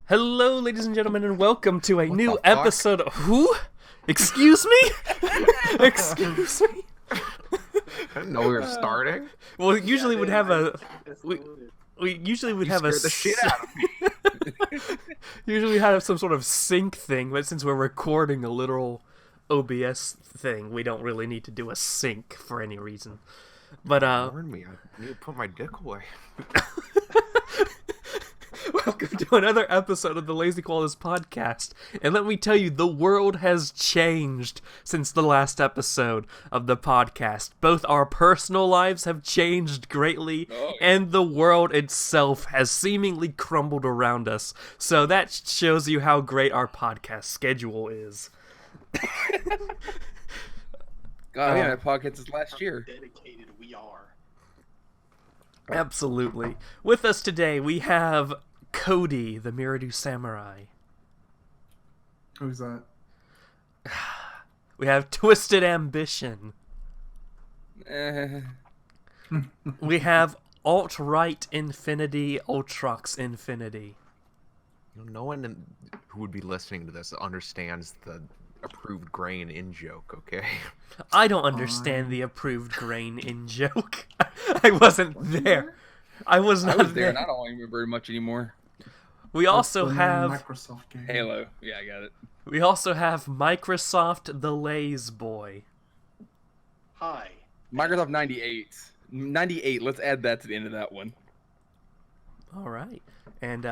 Hello, ladies and gentlemen, and welcome to a What new the fuck? episode of... Who? Excuse me? Excuse me? I didn't know we were starting. Well, usually we'd have a... We usually would You have a... scared the shit out of me. Usually we have some sort of sync thing, but since we're recording a literal OBS thing, we don't really need to do a sync for any reason. But, Warn me. I need to put my dick away. welcome to another episode of the Lazy Koalas podcast. And let me tell you, the world has changed since the last episode of the podcast. Both our personal lives have changed greatly, and the world itself has seemingly crumbled around us. So that shows you how great our podcast schedule is. God, yeah, that podcast is last year. Dedicated we are. Absolutely. With us today, we have Cody, the Miraду Samurai. Who's that? We have Twisted Ambition. Eh, We have Alt-Right Infinity, Ultrox Infinity. No one who would be listening to this understands the approved grain in joke, okay? I don't understand the approved grain in joke. I wasn't there. I was I not was there, there. and I don't remember very much anymore. We also That's the have Microsoft game. Halo. Yeah, I got it. Microsoft the Laze Boy. Hi. Microsoft 98. 98, let's add that to the end of that one. All right. And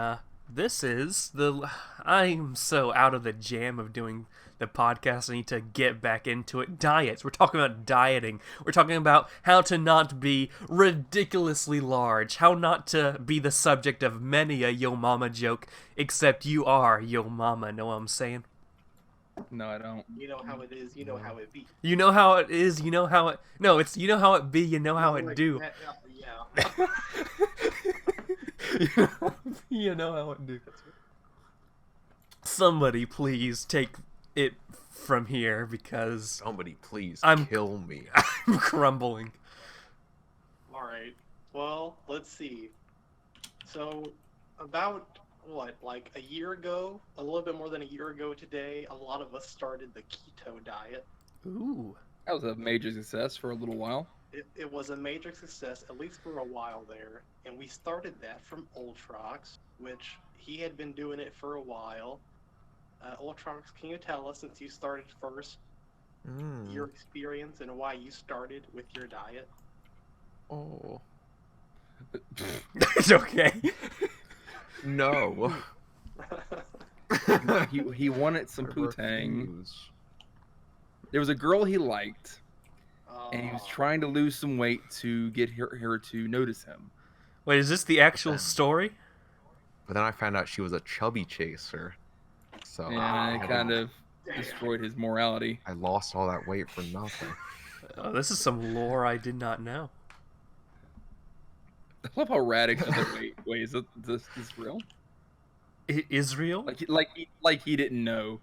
this is the... I'm so out of the jam of doing the podcast. I need to get back into it. Diets. We're talking about dieting. We're talking about how to not be ridiculously large. How not to be the subject of many a yo mama joke, except you are yo mama. Know what I'm saying? No, I don't. You know how it is, you know how it be. You know how it is, you know how it... No, it's you know how it be, you know how it do. Yeah. You know how it do. Somebody please take it from here because Somebody please I'm- kill me. I'm crumbling. Alright. Well, let's see. So, about, like a year ago, a little bit more than a year ago today, a lot of us started the keto diet. Ooh. That was a major success for a little while. It was a major success, at least for a while there, and we started that from Ultrox, which he had been doing it for a while. Ultrox, can you tell us, since you started first, your experience and why you started with your diet? Oh. It's okay. No. He wanted some I putang. refuse. There was a girl he liked, and he was Oh. trying to lose some weight to get her to notice him. Wait, is this the actual story? But then I found out she was a chubby chaser. So And I, it kind of destroyed his morality. I lost all that weight for nothing. Oh, this is some lore I did not know. I love how Radix was like, wait, is this real? Israel? Like he didn't know.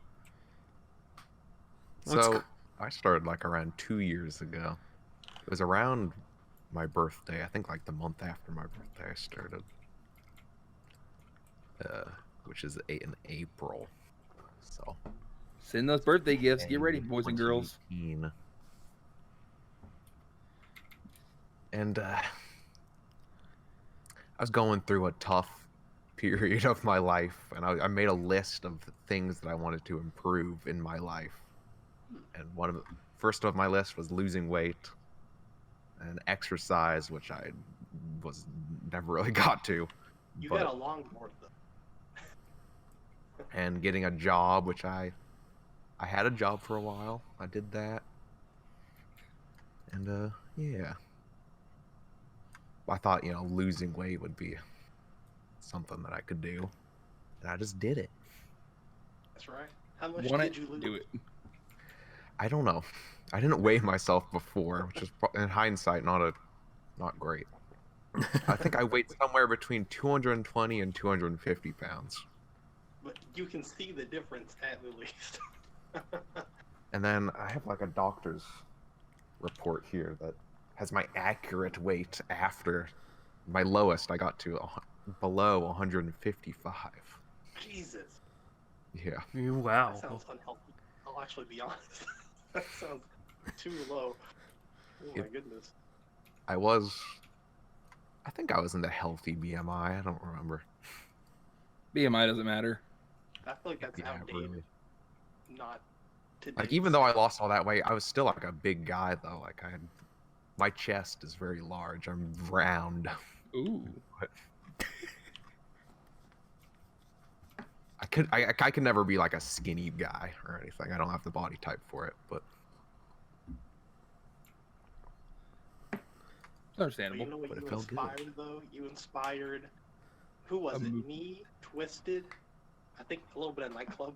What's So I started like around 2 years ago. It was around my birthday. I think like the month after my birthday I started. Which is in April. So Send those birthday gifts. Get ready, boys and girls. 2018. And I was going through a tough period of my life, and I made a list of things that I wanted to improve in my life. And first of my list was losing weight and exercise, which I was never really got to. You but- got a longboard, though. and getting a job, which I had a job for a while. I did that. And yeah. I thought, losing weight would be something that I could do. And I just did it. That's right. How much Want did it? you lose? Do it. I don't know. I didn't weigh myself before, which is in hindsight not great. I think I weighed somewhere between 220 and 250 pounds. But you can see the difference at the least. And then I have like a doctor's report here that has my accurate weight after my lowest. I got to below 155. Jesus. Yeah. Wow. That sounds unhealthy. I'll actually be honest. That sounds too low. Oh my goodness. I think I was in the healthy BMI. I don't remember. BMI doesn't matter. I feel like that's Yeah, outdated. really. Not today. Like, even though I lost all that weight, I was still like a big guy though. Like, my chest is very large. I'm round. Ooh. I could never be like a skinny guy or anything. I don't have the body type for it, but Understandable. You know what But it you felt good. inspired though? You inspired. Who was it? Me, Twisted. I think a little bit of Nightclub.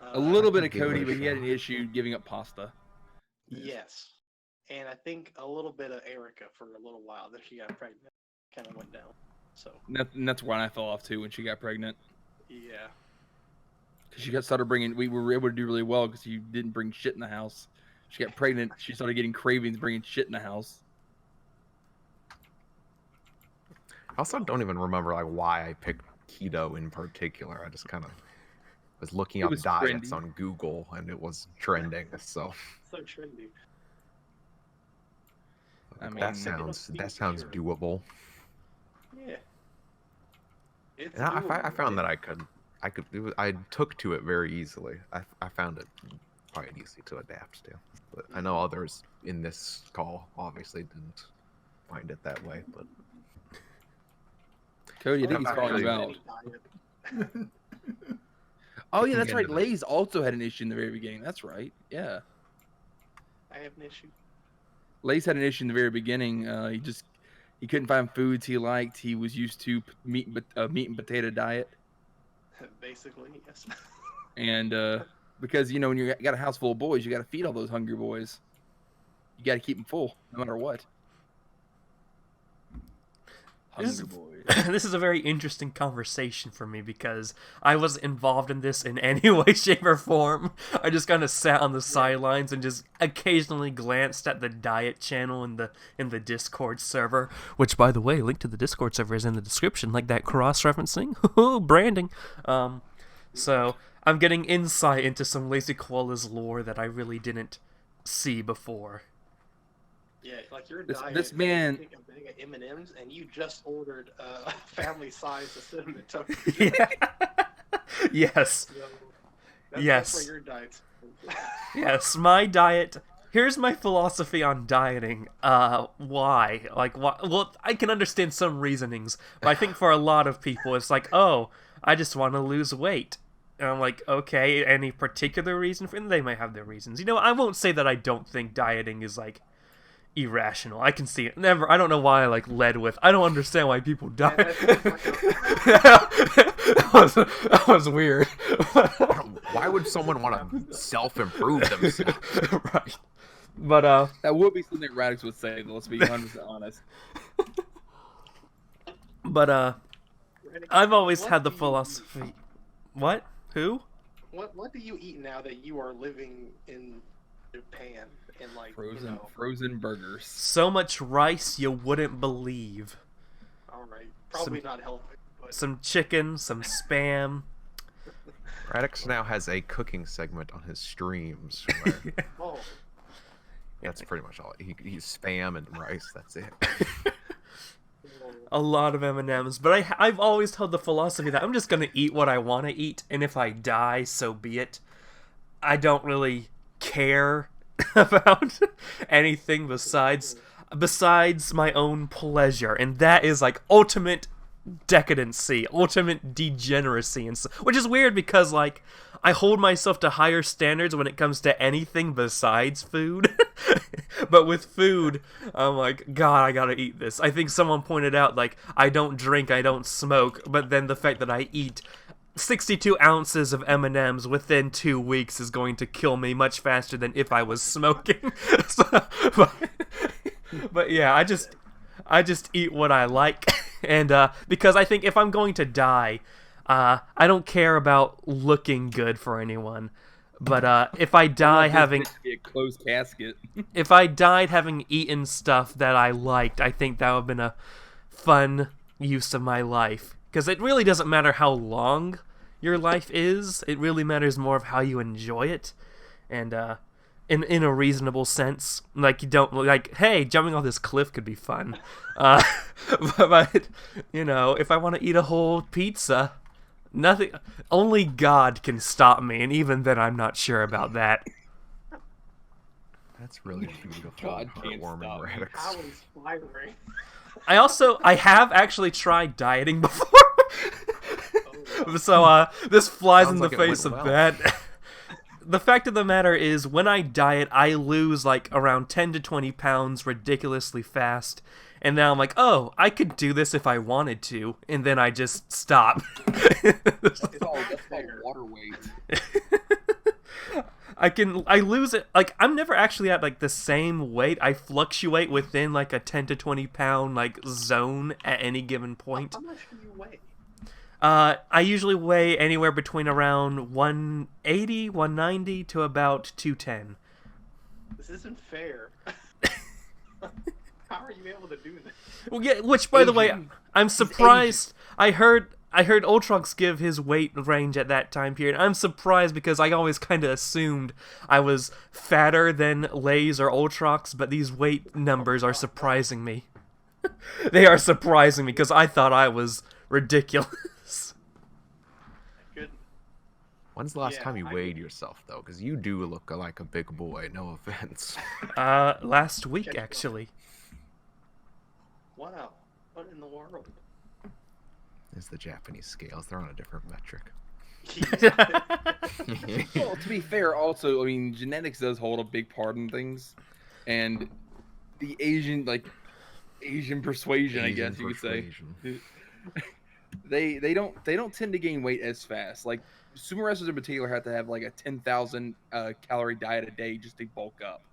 A little bit of give it Cody, a but he had an shot. issue giving up pasta. Yes. And I think a little bit of Erica for a little while. Then she got pregnant. Kind of went down. So. And that's when I fell off too when she got pregnant. Yeah. Cause she started bringing. We were able to do really well because you didn't bring shit in the house. She got pregnant. She started getting cravings, bringing shit in the house. I also don't even remember like why I picked keto in particular. I just kind of was looking It up was diets trendy. on Google and it was trending. So So trendy. I mean, that sounds sure. doable. Yeah. It's And I doable, found that right? I took to it very easily. I found it quite easy to adapt to. But I know others in this call obviously didn't find it that way. But Cody, I think he's I'm calling you actually- out. Oh yeah, that's Picking right. into Lay's also had an issue in the very beginning. That's right. Yeah, I have an issue. Lay's had an issue in the very beginning. He couldn't find foods he liked. He was used to meat and potato diet, Basically, yes. and because when you got a house full of boys, you got to feed all those hungry boys. You got to keep them full, no matter what. This Hungry boys. This is a very interesting conversation for me because I wasn't involved in this in any way, shape, or form. I just kind of sat on the sidelines and just occasionally glanced at the diet channel in the Discord server. Which, by the way, link to the Discord server is in the description, like that cross-referencing, branding. So I'm getting insight into some Lazy Koalas lore that I really didn't see before. Yeah, like your This- diet. this man- You take a bag of M&Ms and you just ordered a family size of cinnamon toast. Yeah. Yes. So, that's Yes. where your diet's. Yes, my diet. Here's my philosophy on dieting. Why? Like, why? Well, I can understand some reasonings, but I think for a lot of people, it's like, oh, I just want to lose weight. And I'm like, okay, any particular reason for it? And they might have their reasons. I won't say that I don't think dieting is, like, irrational. I can see it. Never. I don't know why I, like, led with, I don't understand why people diet. That was weird. why would someone want to self-improve themselves? Right. But, That would be something Radix would say, though, let's be 100% honest. I've always What had the do you philosophy. What? Who? What do you eat now that you are living in Japan and like Frozen burgers. So much rice you wouldn't believe. All right, probably not healthy, but Some chicken, some spam. Radix now has a cooking segment on his streams. Where oh, that's pretty much all. He's spam and rice. That's it. A lot of M&Ms, but I've always held the philosophy that I'm just gonna eat what I want to eat, and if I die, so be it. I don't really care about anything besides my own pleasure, and that is like ultimate decadency, ultimate degeneracy, and which is weird because like I hold myself to higher standards when it comes to anything besides food. But with food, I'm like, God, I gotta eat this. I think someone pointed out, like, I don't drink, I don't smoke, but then the fact that I eat 62 ounces of M&Ms within 2 weeks is going to kill me much faster than if I was smoking. But yeah, I just eat what I like, and because I think if I'm going to die, I don't care about looking good for anyone. But if I die having Be a closed casket. if I died having eaten stuff that I liked, I think that would have been a fun use of my life. Because it really doesn't matter how long your life is. It really matters more of how you enjoy it. And in a reasonable sense. Like, you don't, like, hey, jumping off this cliff could be fun. But, you know, if I want to eat a whole pizza, nothing, only God can stop me, and even then I'm not sure about that. That's really beautiful. God can't Heartwarming, stop me. Radix. How inspiring. I have actually tried dieting before. Oh, wow. So, this flies Sounds in the like it went face of well. that. The fact of the matter is, when I diet, I lose like around 10 to 20 pounds ridiculously fast. And now I'm like, oh, I could do this if I wanted to. And then I just stop. That's all water weight. I lose it. Like, I'm never actually at like the same weight. I fluctuate within like a 10 to 20 pound like zone at any given point. How much do you weigh? I usually weigh anywhere between around 180, 190 to about 210. This isn't fair. How are you able to do this? Well, yeah, which by the way, Asian. I'm surprised. I heard Ultrox give his weight range at that time period. I'm surprised because I always kind of assumed I was fatter than Lays or Ultrox, but these weight numbers are surprising me. They are surprising me because I thought I was ridiculous. Good. When's the last Yeah, time you I weighed would- yourself, though? Because you do look like a big boy, no offense. Last week Check it out. actually. Wow. What in the world? It's the Japanese scales. They're on a different metric. Well, to be fair, also, I mean, genetics does hold a big part in things, and the Asian persuasion, I guess you could say, persuasion. they don't tend to gain weight as fast. Like sumo wrestlers in particular have to have like a 10,000 calorie diet a day just to bulk up.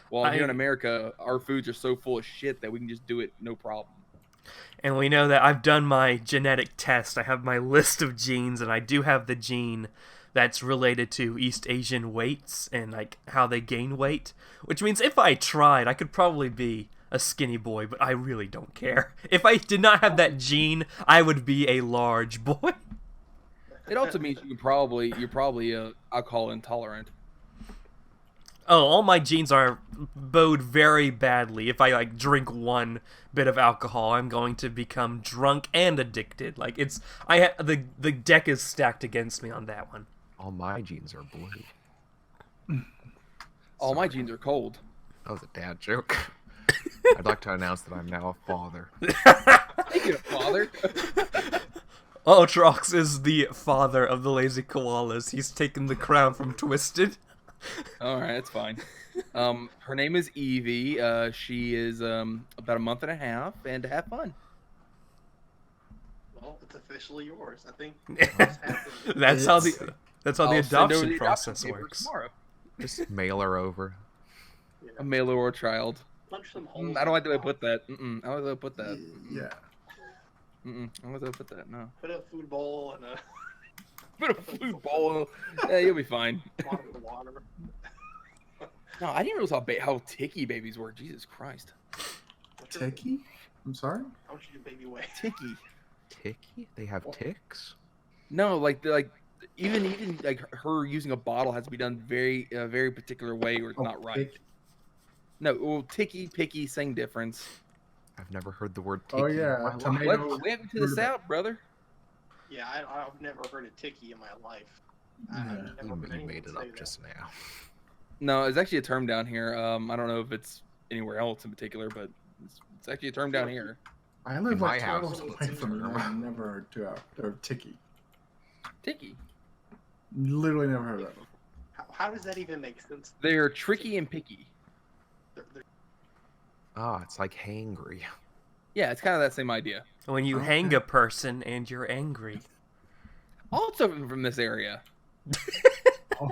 While here in America, our foods are so full of shit that we can just do it no problem. And we know that I've done my genetic test. I have my list of genes, and I do have the gene that's related to East Asian weights and like how they gain weight. Which means if I tried, I could probably be a skinny boy, but I really don't care. If I did not have that gene, I would be a large boy. It also means you're probably alcohol intolerant. Oh, all my genes are bode very badly. If I like drink one bit of alcohol, I'm going to become drunk and addicted. Like the deck is stacked against me on that one. All my genes are blue. All my genes are cold. That was a dad joke. I'd like to announce that I'm now a father. Thank you, father. Ultrox is the father of the lazy koalas. He's taken the crown from Twisted. All right, that's fine. Her name is Evie. She is about a month and a half, and have fun. Well, it's officially yours. I think That's how the I'll send over adoption the process papers works. tomorrow. Just mail her over. A male or a child. punch some holes. I don't like the way I in put that. I don't like the way I put that. Yeah. I don't like the way I put that. No. Put a food bowl and a Put a food bowl. Yeah, you'll be fine. bottle of water. No, I didn't realize how ticky babies were. Jesus Christ. Techie? I'm sorry? How much your baby weigh? Ticky. Ticky? They have ticks? No, even like her using a bottle has to be done a very particular way or it's not right. Tick. No, well, ticky, picky, same difference. I've never heard the word ticky. Oh, in yeah. my life. Tomato. What? Welcome to the South, brother. Yeah, I've never heard a tiki in my life. Yeah. I've never You heard anyone made it say up that. just now. No, it's actually a term down here. I don't know if it's anywhere else in particular, but it's actually a term down here. I live In my like 2 hours house, away it's from it. term. I've never heard 2 hours. Or Tiki. Ticky. Literally never heard of that. How does that even make sense? They're tricky and picky. They're Ah, it's like hangry. Yeah, it's kind of that same idea. When you Okay. hang a person and you're angry. Also from this area. Oh.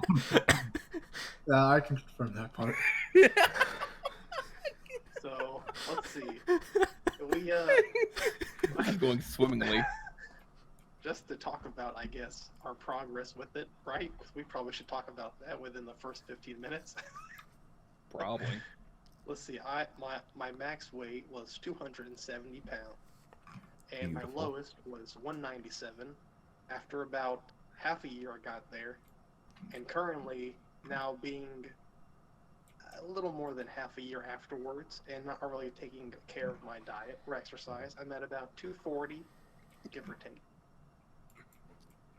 Yeah, I can confirm that part. So let's see. We This is going swimmingly. just to talk about, I guess, our progress with it, right? 'Cause we probably should talk about that within the first 15 minutes. Probably. Let's see. My max weight was 270 pounds, and my Beautiful. lowest was 197. After about half a year, I got there, and currently, now being a little more than half a year afterwards, and not really taking care of my diet or exercise, I'm at about 240, give or take.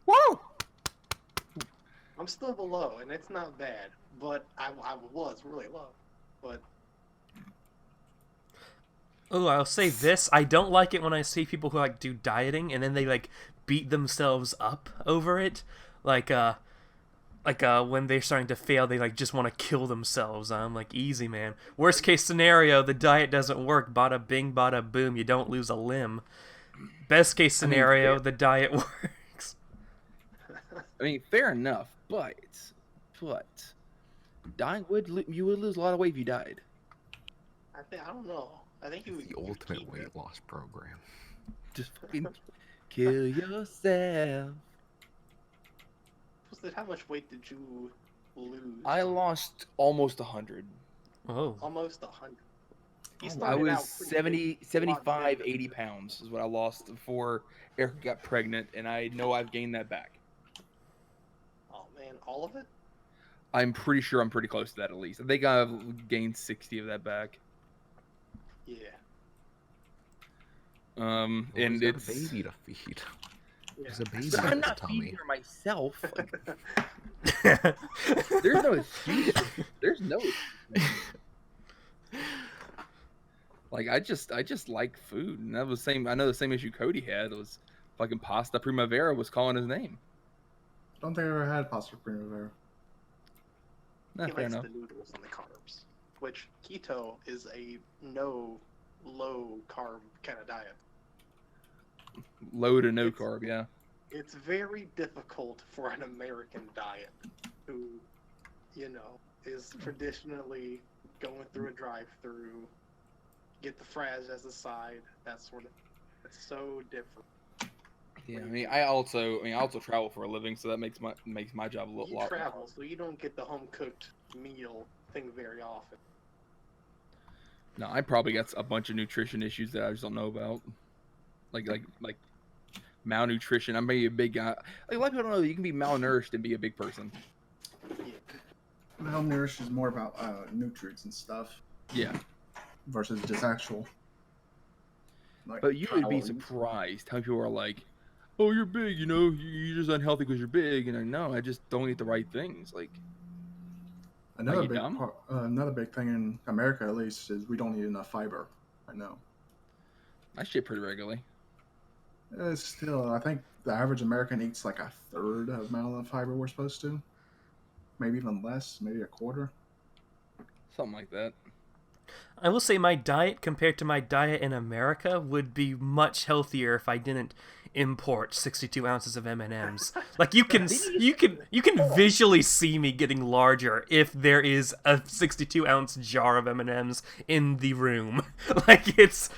Whoa! I'm still below, and it's not bad, but I was really low. But Oh, I'll say this. I don't like it when I see people who like do dieting and then they like beat themselves up over it. Like when they're starting to fail, they like just want to kill themselves. I'm like, easy, man. Worst case scenario, the diet doesn't work. Bada bing, bada boom. You don't lose a limb. Best case scenario, the diet works. I mean, fair enough, but dying you would lose a lot of weight if you died. I don't know. I think you The ultimate weight loss program. Just fucking kill yourself. How much weight did you lose? I lost almost 100. Oh. Almost 100. I was 70, 75, 80 pounds is what I lost before Erica got pregnant, and I know I've gained that back. Oh man, all of it? I'm pretty sure I'm pretty close to that at least. I think I've gained 60 of that back. Yeah. And He's got it's a baby to feed. Yeah. There's a baby But in I'm his not tummy. feeding her myself. Like, there's no excuse. There's no excuse. Like I just like food, and that was same. I know the same issue Cody had. It was fucking pasta primavera was calling his name. I don't think I ever had pasta primavera. Nah, He fair likes enough. the noodles and the carbs, which keto is a no low carb kind of diet. Low to no It's- carb, yeah. It's very difficult for an American diet who, is traditionally going through a drive-through, get the fries as a side, that sort of. It's so different. Yeah, I also travel for a living, so that makes my job a You little lot. travel, so you don't get the home-cooked meal thing very often. No, I probably got a bunch of nutrition issues that I just don't know about, like malnutrition. I'm maybe a big guy. Like a lot of people don't know that you can be malnourished and be a big person. Yeah. Malnourished is more about nutrients and stuff Yeah, versus just actual. Like, but you would be calories. surprised how people are like, "Oh, you're big, you're just unhealthy because you're big," and no, I just don't eat the right things. Like, Another you big dumb? part, another big thing in America, at least, is we don't eat enough fiber. I know. I shit pretty regularly. It's still, I think the average American eats like a third of the amount of fiber we're supposed to. Maybe even less, maybe a quarter. Something like that. I will say my diet compared to my diet in America would be much healthier if I didn't import 62 ounces of M&Ms. Like you can visually see me getting larger if there is a 62 ounce jar of M&Ms in the room. Like it's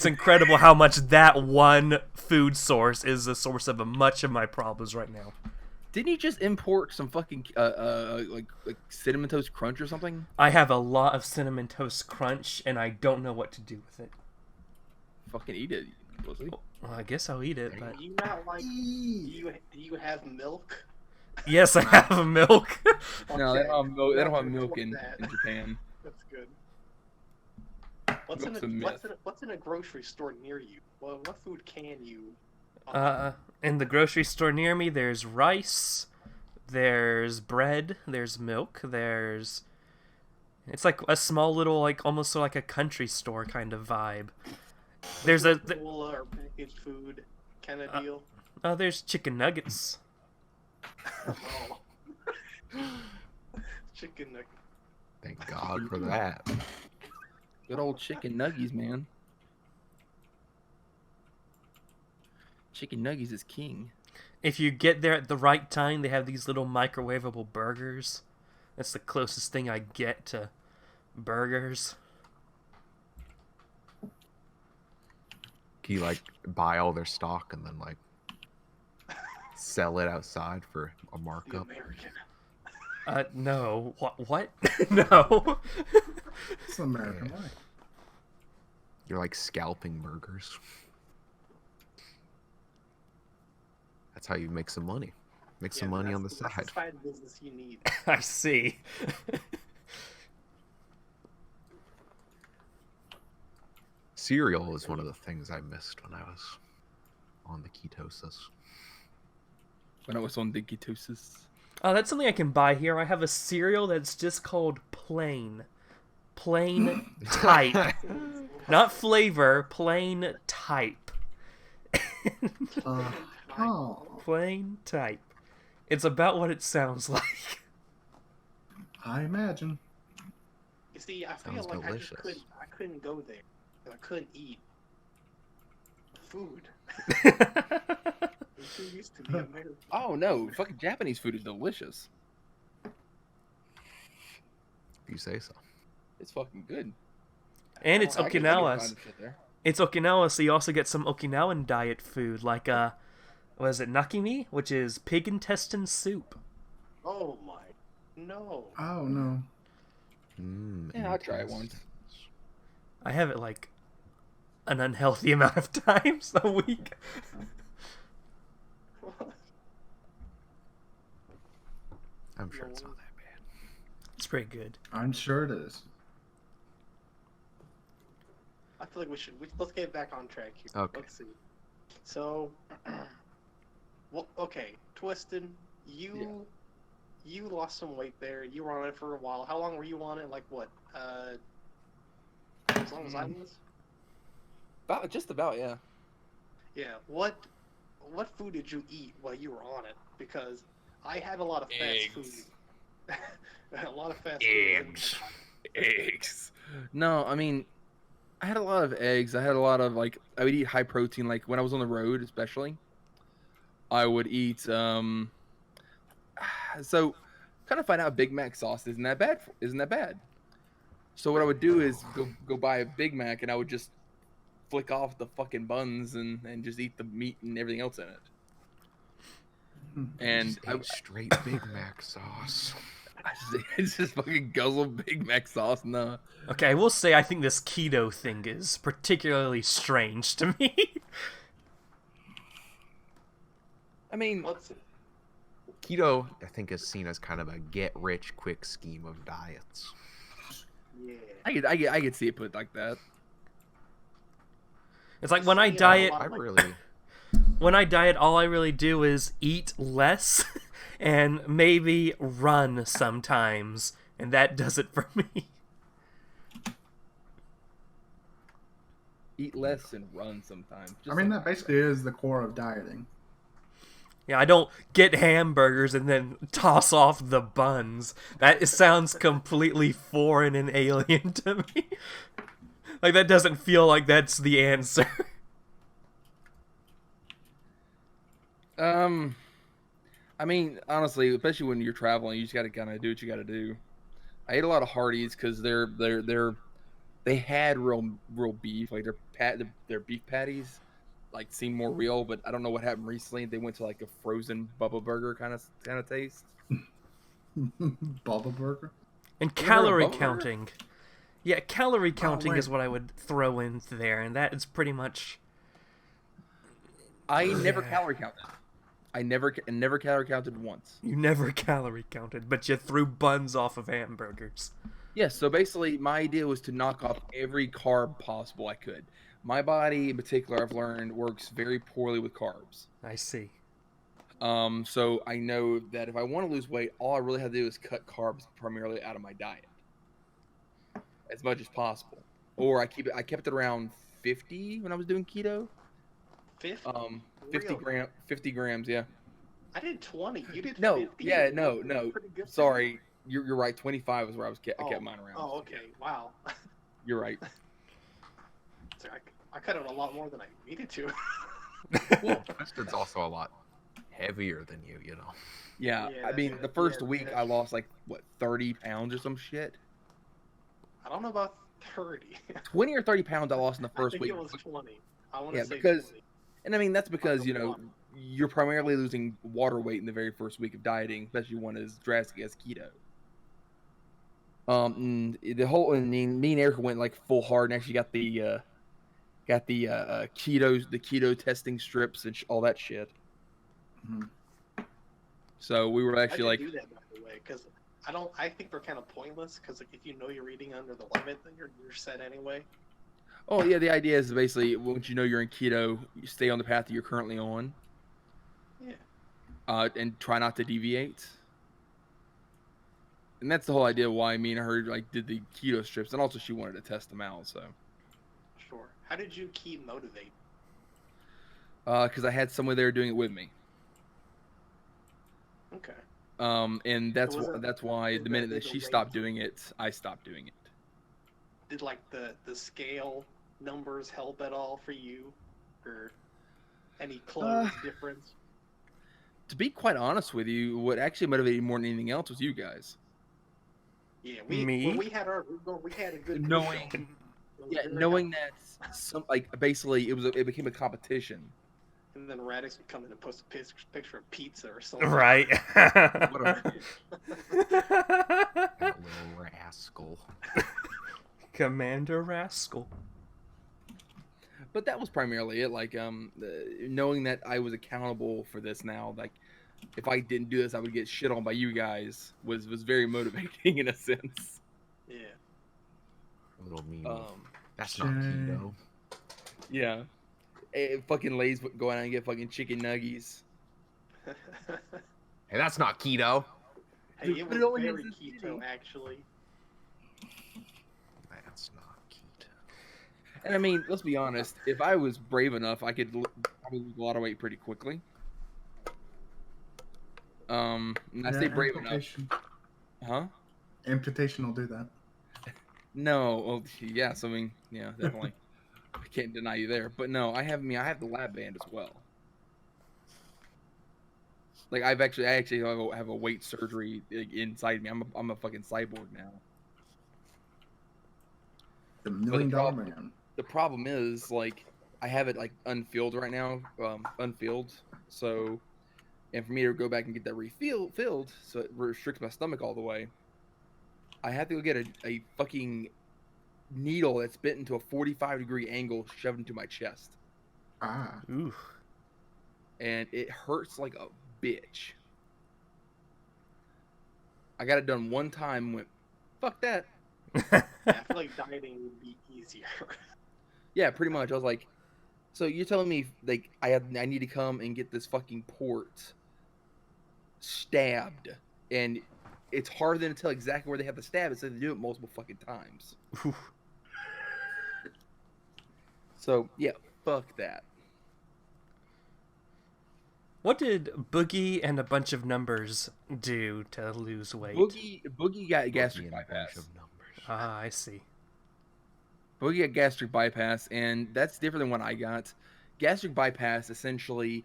incredible how much that one food source is the source of much of my problems right now. Didn't you just import some fucking like cinnamon toast crunch or something? I have a lot of Cinnamon Toast Crunch and I don't know what to do with it. Fucking eat it, pussy. Well, I guess I'll eat it, but Do you not like? Do you have milk? yes, I have milk. No, they Okay. don't have milk. They don't have Nothing milk like in that. Japan. That's good. What's Milk's a myth. in a grocery store near you? Well, what food can you? In the grocery store near me, there's rice, there's bread, there's milk, there's... It's like a small little, like, almost like a country store kind of vibe. There's Cola or packaged food kind of deal. there's chicken nuggets. Oh. Chicken nugget. Thank God for that. Good old chicken nuggies, man. Chicken nuggies is king. If you get there at the right time, they have these little microwavable burgers. That's the closest thing I get to burgers. Can you like buy all their stock and then like sell it outside for a The markup? American. No. What? No. It's the American Yeah. way. You're like scalping burgers. That's how you make some money. Make some Yeah, money on the that's side. the side business you need. I see. Cereal was one of the things I missed when I was on the ketosis. When I was on the ketosis. Oh, that's something I can buy here. I have a cereal that's just called plain. Plain type. Not flavor, plain type. Oh, Plain type. It's about what it sounds like. I imagine. You see, I feel Sounds like delicious. I couldn't go there. I couldn't eat food. I'm too used to the American. Oh no, fucking Japanese food is delicious. If you say so. It's fucking good. And it's I can Okinawa. find shit there. It's Okinawa, so you also get some Okinawan diet food, like what is it, nakimi, which is pig intestine soup. Oh my, no. Oh no. Yeah, I'll try it once. I have it like an unhealthy amount of times a week. I'm sure it's not that bad. It's pretty good. I'm sure it is. I feel like let's get back on track here. Okay. Let's see. So, well, okay, Twisted, you lost some weight there. You were on it for a while. How long were you on it? Like what? As long as I was. Just about, yeah. Yeah. What food did you eat while you were on it? Because I had a lot of fast Eggs. food. A lot of fast Eggs. food. Eggs. No, I mean, I had a lot of eggs. I had a lot of I would eat high protein. Like when I was on the road, especially, I would eat. So, kind of find out Big Mac sauce isn't that bad. Isn't that bad? So what I would do is go buy a Big Mac, and I would just flick off the fucking buns and just eat the meat and everything else in it. And Just ate straight Big Mac sauce. I just fucking guzzle Big Mac sauce. No. Okay, I will say I think this keto thing is particularly strange to me. I mean, Let's see. Keto, I think, is seen as kind of a get-rich-quick scheme of diets. Yeah. I could see it put like that. It's like when I Yeah, diet, I really... all I really do is eat less and maybe run sometimes, and that does it for me. Eat less and run sometimes. I mean, that basically is the core of dieting. Yeah, I don't get hamburgers and then toss off the buns. That sounds completely foreign and alien to me. Like, that doesn't feel like that's the answer. I mean, honestly, especially when you're traveling, you just got to kind of do what you got to do. I ate a lot of Hardee's because they had real beef, like their beef patties, like seemed more real. But I don't know what happened recently. They went to like a frozen Bubba Burger kind of taste. Bubba Burger. And You ever calorie had a Bubba Burger? counting. Yeah, calorie counting wait. is what I would throw in there, and that is pretty much... I never calorie counted. I never calorie counted once. You never calorie counted, but you threw buns off of hamburgers. Yes, so basically my idea was to knock off every carb possible I could. My body in particular, I've learned, works very poorly with carbs. I see. So I know that if I want to lose weight, all I really have to do is cut carbs primarily out of my diet as much as possible. Or I kept it around 50 when I was doing keto. 50? 50 grams, yeah. I did 20. You did No, 50? yeah, no. Pretty good. Sorry, you're right. 25 is where I kept mine around. Oh, okay. Wow. You're right. Sorry, I cut it a lot more than I needed to. Well, Twisted's also a lot heavier than you know. Yeah, Yeah, I mean, the first yeah, week that's I lost like, what, 30 pounds or some shit? I don't know about 30. 20 or 30 pounds I lost in the I first think week. it was 20. I want Yeah, to say because- 20. And I mean, that's because, you're primarily losing water weight in the very first week of dieting, especially one as drastic as keto. And me and Erica went like full hard and actually got the keto testing strips and all that shit. Mhm. So we were I actually did like, do that, by the way, because I think they're kind of pointless. Because like, if you know you're eating under the limit, then you're set anyway. oh yeah, the idea is basically once you know you're in keto, you stay on the path that you're currently on, Yeah. and try not to deviate. And that's the whole idea why me and her like did the keto strips, and also she wanted to test them out. So, Sure. How did you keep motivated? because I had someone there doing it with me. Okay. And Was it- that's why did the the- minute did that the she weight- stopped doing it, I stopped doing it. Did like the scale numbers help at all for you, or any close difference? To be quite honest with you, what actually motivated me more than anything else was you guys. Yeah, Me? when we had a good Knowing- push-up. It was Yeah, very knowing helpful. that some like basically it became a competition. And then Radix would come in and post a picture of pizza or something. Right. What a- That little rascal. Commander Rascal. But that was primarily it. Like knowing that I was accountable for this now, like if I didn't do this, I would get shit on by you guys. Was very motivating in a sense. Yeah. Little meanie. Um, That's not keto. yeah. Fucking Lay's going out and get fucking chicken nuggies. Hey, that's not keto. Hey, it But was it only very has this keto, many. actually. That's not keto. And I mean, let's be honest. If I was brave enough, I could probably lose a lot of weight pretty quickly. And I say brave enough, amputation. huh? Amputation will do that. No, well, yes, I mean, yeah, definitely. I can't deny you there, but no, I have the lab band as well. Like I actually have a weight surgery inside me. I'm a fucking cyborg now. The $1 million problem- man. The problem is like I have it like unfilled right now, unfilled. So, and for me to go back and get that filled, so it restricts my stomach all the way. I have to go get a fucking needle that's bent into a 45-degree angle shoved into my chest, Ah. Ooh. and it hurts like a bitch. I got it done one time. And went, fuck that. Yeah, I feel like dieting would be easier. Yeah, pretty much. I was like, so you're telling me like I need to come and get this fucking port stabbed, and it's hard then to tell exactly where they have to stab it, so they do it multiple fucking times. Ooh. So yeah, fuck that. What did Boogie and a bunch of numbers do to lose weight? Boogie got gastric Boogie and a bunch bypass. of numbers. Ah, I see. Boogie got gastric bypass, and that's different than what I got. Gastric bypass essentially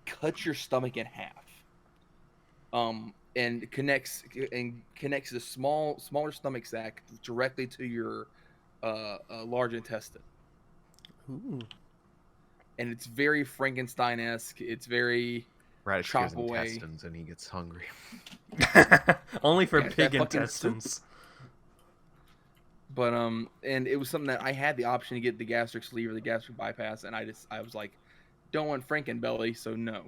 cuts your stomach in half, and connects the smaller stomach sac directly to your large intestine. Ooh. And it's very Frankenstein-esque. It's very Radix chop has away. intestines and he gets hungry. Only for Yeah, it's pig that fucking intestines. But and it was something that I had the option to get the gastric sleeve or the gastric bypass, and I was like, don't want Frankenbelly, so no.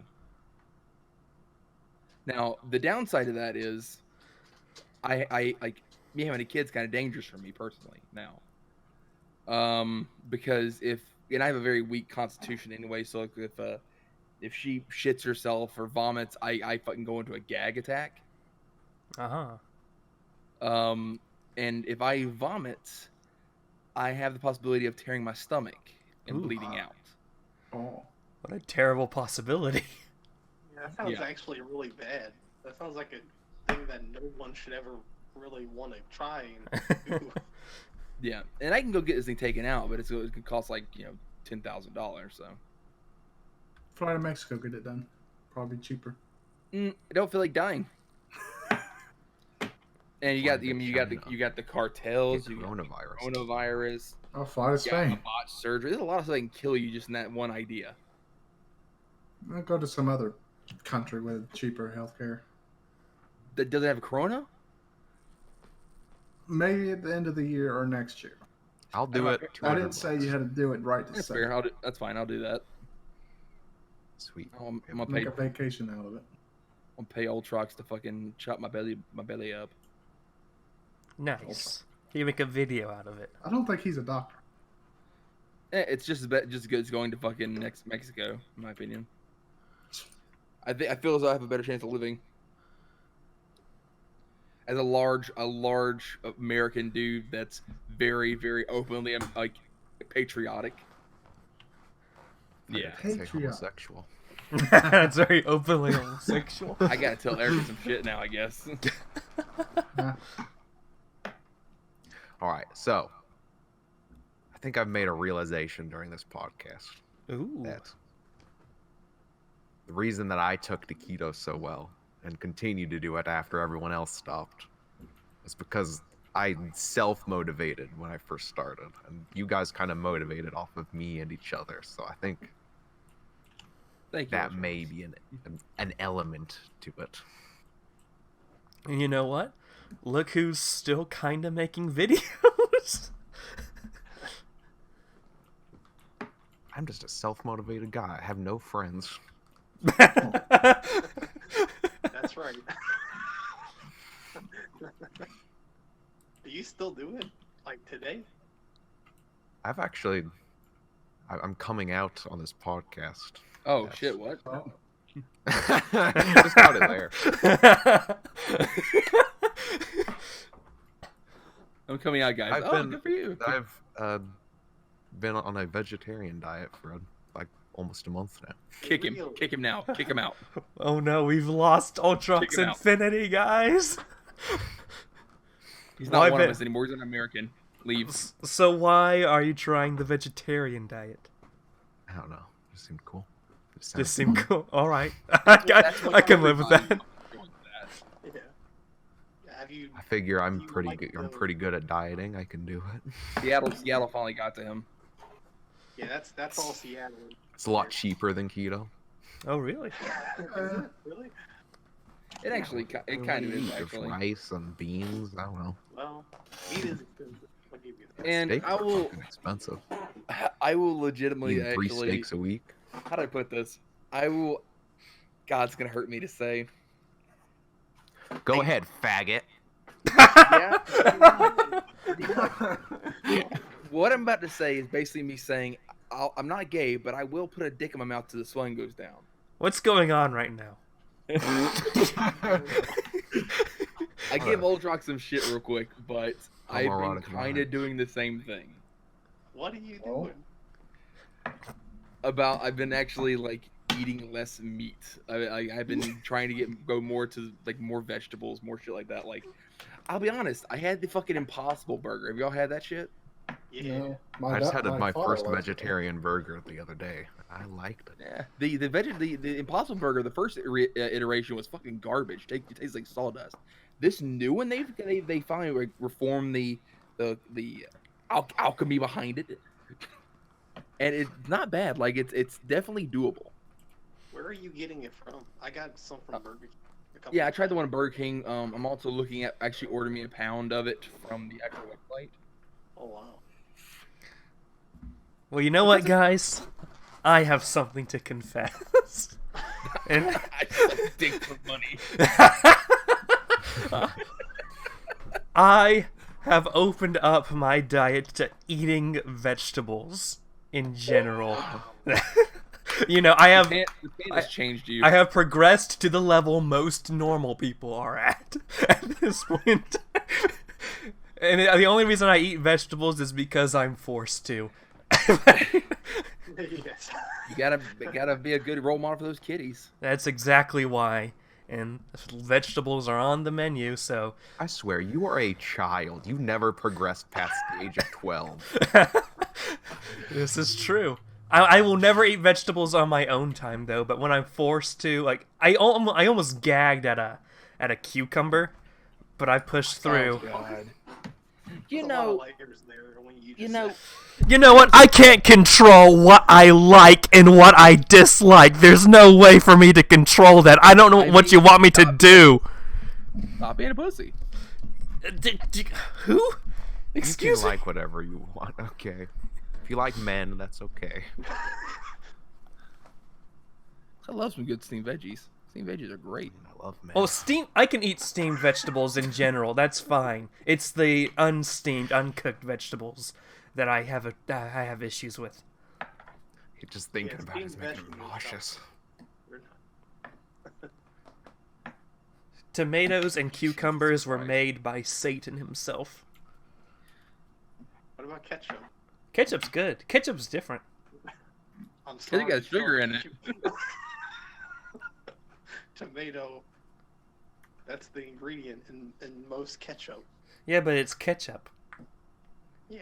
Now the downside of that is, I like me having a kid's kind of dangerous for me personally now. Because and I have a very weak constitution anyway, so if she shits herself or vomits, I fucking go into a gag attack. Uh-huh. And if I vomit, I have the possibility of tearing my stomach and Ooh. bleeding out. Oh. What a terrible possibility. Yeah, that sounds Yeah. actually really bad. That sounds like a thing that no one should ever really want to try and do. Yeah, and I can go get this thing taken out, but it could cost like $10,000. So Fly to Mexico, get it done. Probably cheaper. I don't feel like dying. And you got Fly to you got the cartels, Get you got coronavirus. coronavirus, I'll fly to you got Spain. a botched surgery. There's a lot of stuff that can kill you just in that one idea. I'll go to some other country with cheaper healthcare. That doesn't have a corona. Maybe at the end of the year or next year. I'll do it. I didn't say you had to do it right to That's say. fair. That's fine. I'll do that. Sweet. I'm gonna Make pay. a vacation out of it. I'm gonna pay Ultrox to fucking chop my belly up. Nice. You make a video out of it. I don't think he's a doctor. It's just as good as going to fucking Mexico, in my opinion. I feel as though I have a better chance of living as a large American dude that's very, very openly like patriotic. Yeah. Say Patriot. homosexual. That's very openly homosexual. I gotta tell Eric some shit now, I guess. Nah. All right, so I think I've made a realization during this podcast Ooh. that the reason that I took to keto so well and continued to do it after everyone else stopped was because I self-motivated when I first started, and you guys kind of motivated off of me and each other. So I think Thank you. that may be an element to it. And you know what? Look who's still kind of making videos. I'm just a self-motivated guy. I have no friends. That's right. Do you still do it? Like today? I'm coming out on this podcast. Oh Yes. shit! What? Oh, Just got it there. I'm coming out, guys. Good for you. I've been on a vegetarian diet for like almost a month now. Kick him! Really? Kick him now! Kick him out! Oh no, we've lost Ultrox Check him out. Infinity, guys. He's not Why one of ve- us anymore. He's an American. Leaves. So why are you trying the vegetarian diet? I don't know. It just seemed cool. It sounds Just seem fun. cool. All right, That's what I can live with everybody that. wants with that. Yeah. Have you? I figure I'm You pretty like good. I'm the- pretty good at dieting. I can do it. Seattle finally got to him. Yeah, that's all Seattle. It's a lot cheaper than keto. Oh really? Really? It actually, it kind of is Just actually. rice and beans. I don't know. Well, meat is expensive. I'll give you that. And Steaks I are will, fucking expensive. I will legitimately Eating 3 actually. steaks a week. How do I put this? I will. God's gonna hurt me to say. Go ahead, faggot. Yeah. What I'm about to say is basically me saying I'm not gay, but I will put a dick in my mouth till the swelling goes down. What's going on right now? I give Ultrox some shit real quick, but I've been Homoerotic kind of lines. doing the same thing. What are you Oh. doing? I've been actually like eating less meat. I've been trying to go more to like more vegetables, more shit like that. Like, I'll be honest, I had the fucking Impossible Burger. Have y'all had that shit? Yeah. no. I just had my father first likes it. vegetarian burger the other day. I liked it. Yeah. The Impossible Burger, the first iteration was fucking garbage. It tastes like sawdust. This new one, they finally reformed the alchemy behind it, and it's not bad. Like it's definitely doable. Where are you getting it from? I got some from Burger King. a couple Yeah, I of tried the times. one at Burger King. I'm also looking at actually ordering me a pound of it from the actual website. Oh wow. Well, you know what, guys? I have something to confess. And I suck dick for money. I have opened up my diet to eating vegetables in general. You know, I have The pan has changed you. I have progressed to the level most normal people are at this point. And the only reason I eat vegetables is because I'm forced to. Yes. You gotta be a good role model for those kiddies. That's exactly why. And vegetables are on the menu, so I swear, you are a child. You never progressed past the age of 12. this is true. I will never eat vegetables on my own time though, but when I'm forced to, like I almost gagged at a cucumber, but I pushed through. Oh, God. There's a lot of layers there when you just said- You know what? I can't control what I like and what I dislike. There's no way for me to control that. I don't know what you want me to do. Stop being a pussy. Who? You Excuse can me. like whatever you want, okay? If you like men, that's okay. I love some good steamed veggies. Steamed veggies are great. I love man. Well, I can eat steamed vegetables in general. That's fine. It's the unsteamed, uncooked vegetables that I have issues with. Just thinking Yeah, about it is steamed making me vegetables nauseous. We're not. Tomatoes and cucumbers were Christ. made by Satan himself. What about ketchup? Ketchup's good. Ketchup's different. I'm It's sorry. got sugar in it. Tomato. That's the ingredient in most ketchup. Yeah, but it's ketchup. Yeah.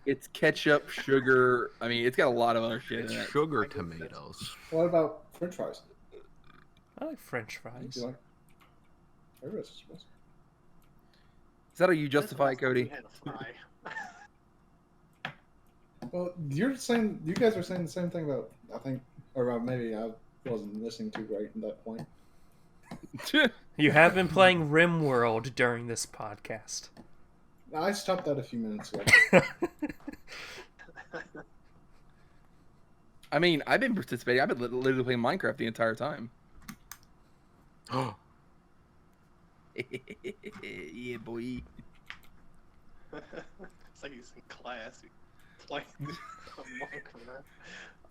It's ketchup, sugar. I mean, it's got a lot of other shit It's in it. sugar tomatoes. What about French fries? I like French Do fries. you like? Everybody's supposed Is that how you justify it, Cody? We had a fry. to. Well, you're saying you guys are saying the same thing about I think, or maybe I wasn't listening too great at that point. You have been playing RimWorld during this podcast. I stopped that a few minutes ago. I mean, I've been participating. I've been literally playing Minecraft the entire time. Oh, Yeah, boy. It's like he's in class. Like Minecraft.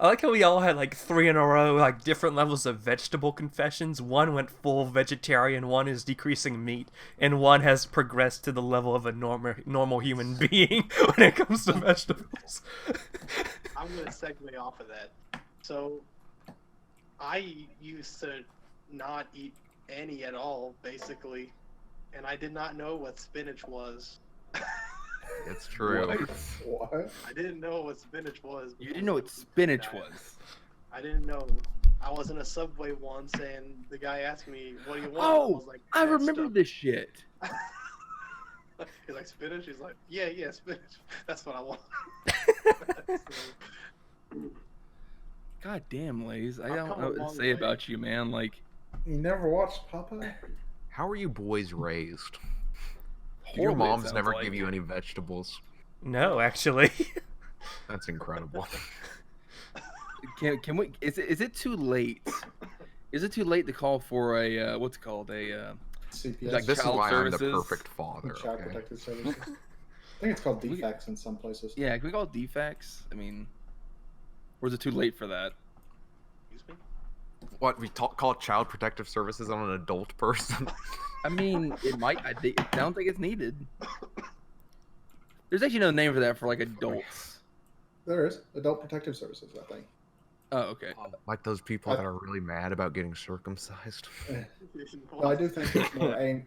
I like how we all had like 3 in a row, like different levels of vegetable confessions. One went full vegetarian, one is decreasing meat, and one has progressed to the level of a normal human being when it comes to vegetables. I'm gonna segue off of that. So, I used to not eat any at all, basically, and I did not know what spinach was. it's true. What? I didn't know what spinach was. You didn't know what spinach was. I didn't know. I was in a Subway once, and the guy asked me, "What do you want?" Oh, was like, I "That remember stuff." this shit. He's like, "Spinach?" He's like, "Yeah, spinach. That's what I want." So, God damn, Lays. I I've don't come know a what to long say way. about you, man. Like, You never watched Popeye? How are you boys raised? Did your horribly, it moms sounds never like. give you any vegetables? No, actually. That's incredible. Can we? Is it too late? Is it too late to call for a what's it called a? CPS. Like This is child why I'm the services? perfect father. Child Okay? Protective Services. I think it's called defects in some places. Yeah, can we call it defects? I mean, or is it too late for that? excuse me. What we call child protective services on an adult person? I mean, it might. It sounds like it's needed. There's actually no name for that for like adults. There is Adult Protective Services, I think. Oh, okay. Like those people that are really mad about getting circumcised. But I do think it's more aimed.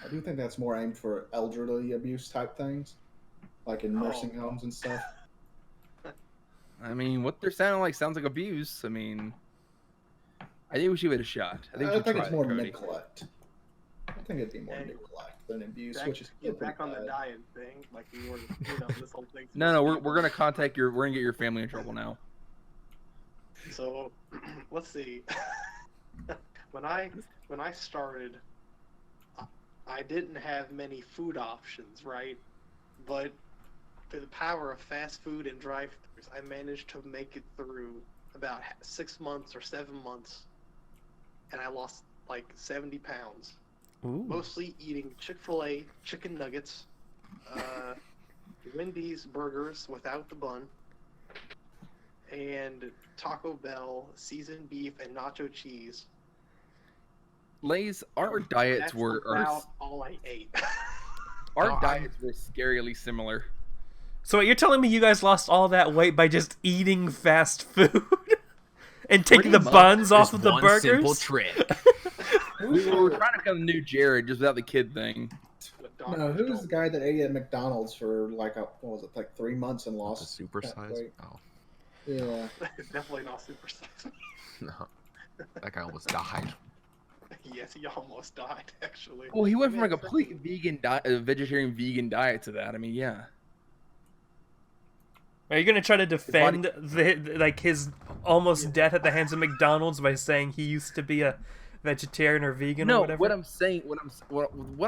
I do think that's more aimed for elderly abuse type things, like in nursing homes and stuff. I mean, what they're sounding like sounds like abuse. I mean, I think we should give it a shot. I think, we I should think try it's it, more Cody. neglect. I think it'd be more And neglect than abuse, Back, which is still get back pretty on the bad. diet thing, like you were, this whole thing. No, we're gonna contact your. We're gonna get your family in trouble now. So, let's see. when I started, I didn't have many food options, right? But through the power of fast food and drive-thrus, I managed to make it through about 6 months or 7 months, and I lost like 70 pounds. Ooh. Mostly eating Chick-fil-A chicken nuggets, Wendy's burgers without the bun, and Taco Bell seasoned beef and nacho cheese. Lays, our diets That's were about all I ate. our diets were scarily similar. So you're telling me you guys lost all that weight by just eating fast food and taking Pretty the much. buns off of the one burgers? simple trick. We were trying to become the new Jared, just without the kid thing. No, who was the guy that ate at McDonald's for like what was it, like 3 months and The lost super that size? weight? Oh, Yeah. Definitely not super size. no. That guy almost died. Yes, he almost died, actually. Well, he went from a Man, complete vegan diet, vegetarian vegan diet to that. I mean, yeah. Are you gonna try to defend his almost death at the hands of McDonald's by saying he used to be a vegetarian or vegan or No, whatever? what I'm saying, what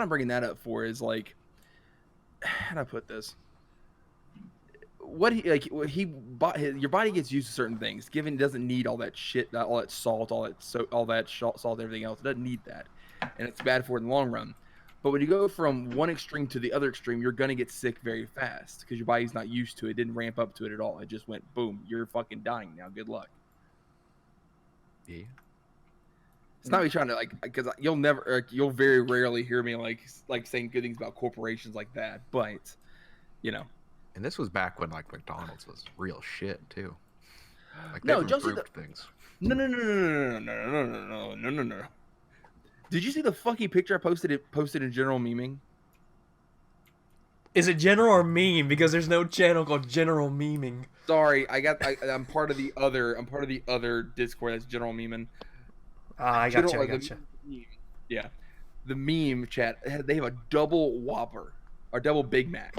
I'm bringing that up for is like, how do I put this? your body gets used to certain things. Given it doesn't need all that shit, all that salt, salt, everything else. It doesn't need that, and it's bad for it in the long run. But when you go from one extreme to the other extreme, you're gonna get sick very fast because your body's not used to it. It didn't ramp up to it at all. It just went boom. You're fucking dying now. Good luck. Yeah. It's not me trying to because you'll very rarely hear me like saying good things about corporations like that. But And this was back when like McDonald's was real shit too. Like No, they've don't say improved things. No. Did you see the fucking picture I posted in general memeing? Is it general or meme? Because there's no channel called general memeing. Sorry, I'm part of the other Discord that's general memeing. I gotcha. Yeah, the meme chat. They have a double Whopper or double Big Mac.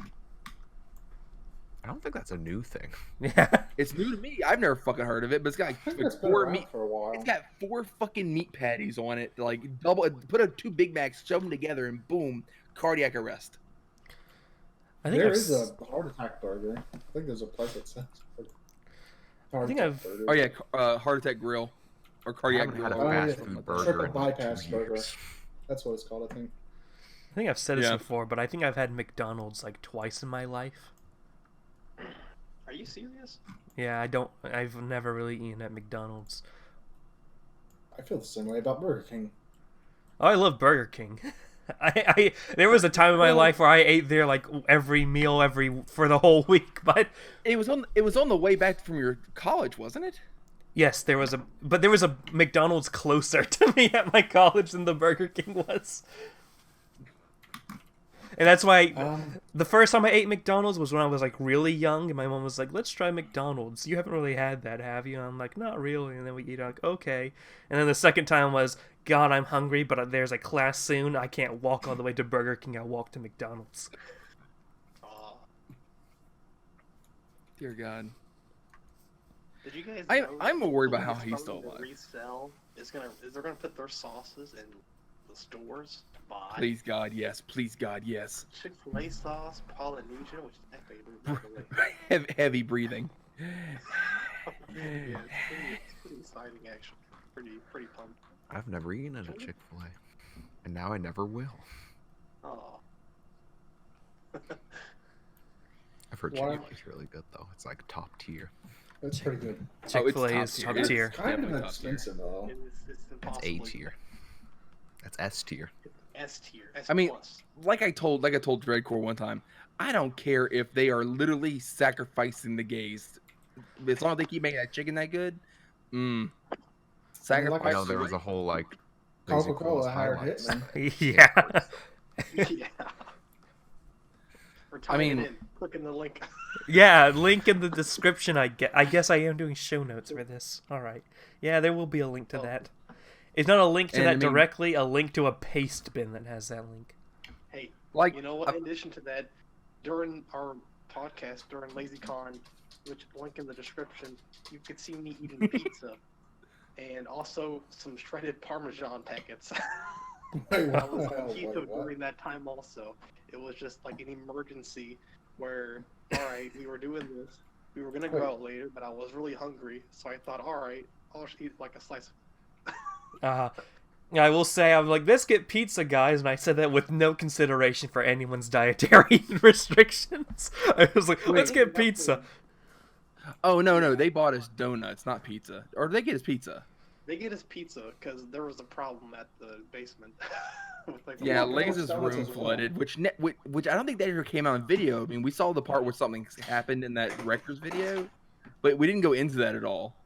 I don't think that's a new thing. Yeah. It's new to me. I've never fucking heard of it, but it's got I think like it's been four around meat. for a while. It's got 4 fucking meat patties on it. Like double, put 2 Big Macs, shove them together, and boom, cardiac arrest. I think There I've is a heart attack burger. I think there's a place that says heart think attack I've- burger. Oh yeah, heart attack grill or I cardiac haven't had a grill. fast yeah. food burger Triple in like bypass 2 burger. years. That's what it's called, I think. I think I've said this Yeah. before, but I think I've had McDonald's like twice in my life. Are you serious? Yeah, I've never really eaten at McDonald's. I feel the same way about Burger King. Oh, I love Burger King. There was a time in my life where I ate there like every meal for the whole week, but It was on the way back from your college, wasn't it? yes, there was a McDonald's closer to me at my college than the Burger King was. And that's why the first time I ate McDonald's was when I was like really young, and my mom was like, "Let's try McDonald's. You haven't really had that, have you?" And I'm like, "Not really." And then we eat. I'm like, "Okay." And then the second time was, "God, I'm hungry, but there's a class soon. I can't walk all the way to Burger King. I'll walk to McDonald's." Oh, Dear God. did you guys? I'm more worried about how something he's still that alive. Resell is they're gonna put their sauces in the stores to buy. Please God, yes. Please God, yes. Chick-fil-A sauce, Polynesian, which is my favorite. By the way. Heavy breathing. Yeah, it's pretty exciting actually. Pretty pumped. I've never eaten at a Chick-fil-A, and now I never will. Oh. I've heard Why? Chick-fil-A's really good though. It's like top tier. It's pretty good. Chick-fil-A top is tier. top It's tier. It's kind of Definitely top tier. expensive, though. It's That's impossibly A tier. That's S tier. S tier. S I mean, plus. like I told Dreadcore one time, I don't care if they are literally sacrificing the gays. As long as they keep making that chicken that good, I sacrifice. know there was a whole like Coca-Cola LazyCon's hired highlights. Hitman. Yeah. Yeah. We're tying mean- it in. Click in the link. Yeah, link in the description. I guess I am doing show notes for this. All right. Yeah, there will be a link to that. It's not a link to And that I mean- directly. A link to a paste bin that has that link. Hey, Like, you know what? In addition to that, during our podcast during LazyCon, which link in the description, you could see me eating pizza, and also some shredded Parmesan packets. Wait, I was what? on keto Wait, what? during that time also. It was just like an emergency where, all right, we were doing this. We were gonna go out later, but I was really hungry, so I thought, all right, I'll just eat like a slice. I will say, I'm like, let's get pizza, guys, and I said that with no consideration for anyone's dietary restrictions. I was like, let's get pizza. oh no, they bought us donuts, not pizza. Or did they get us pizza? They get us pizza because there was a problem at the basement. With, like, Yeah, the- Laser's donuts room as well. flooded, which I don't think that ever came out in video. I mean, we saw the part where something happened in that director's video, but we didn't go into that at all.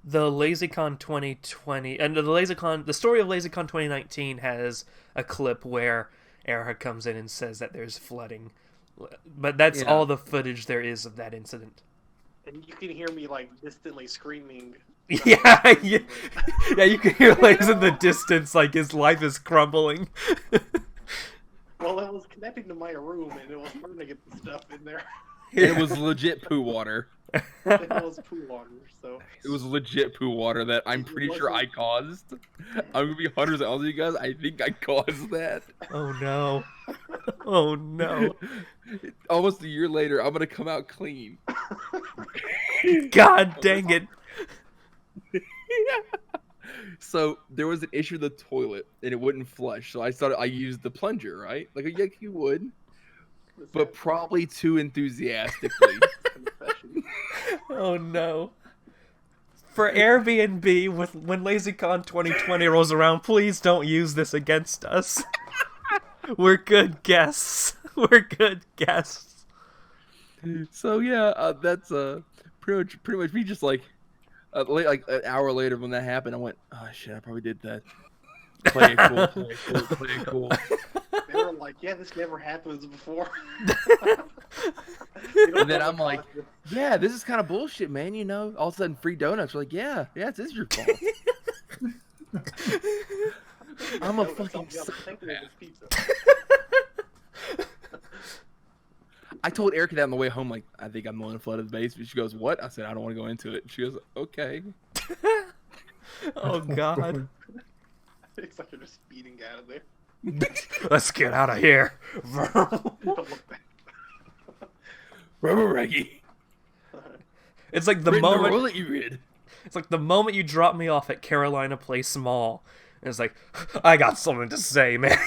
The LazyCon 2020 and the story of LazyCon 2019 has a clip where Erica comes in and says that there's flooding, but that's Yeah. all the footage there is of that incident. And you can hear me like distantly screaming. Yeah, yeah, you can hear Lays in the distance, like his life is crumbling. Well, it was connecting to my room, and it was hard to get the stuff in there. It was legit poo water. It was pool water, so It was legit poo water that I'm pretty sure I caused. I'm gonna be 100% honest with you guys. I think I caused that. Oh no. Oh no. Almost a year later, I'm gonna come out clean. God dang it. So there was an issue with the toilet and it wouldn't flush. So I used the plunger, right? Like you would, but probably too enthusiastically. Oh no. For Airbnb, when LazyCon 2020 rolls around, please don't use this against us. We're good guests. We're good guests. So yeah, that's pretty much me. Just like like an hour later when that happened, I went, oh shit, I probably did that. Play it cool, play it cool, play it cool. They were like, yeah, this never happens before. And then I'm like, yeah, this is kind of bullshit, man. You know, all of a sudden free donuts. We're like, yeah, this is your fault. I'm a fucking psychopath. I told Erica that on the way home, like, I think I'm the one that flooded the basement. She goes, what? I said, I don't want to go into it. She goes, okay. Oh god. It's like you're just speeding out of there. Let's get out of here. Don't look back. Rubber Reggie. It's like the Rid the moment rule that you rid. It's like the moment you drop me off at Carolina Place Mall. And it's like, I got something to say, man.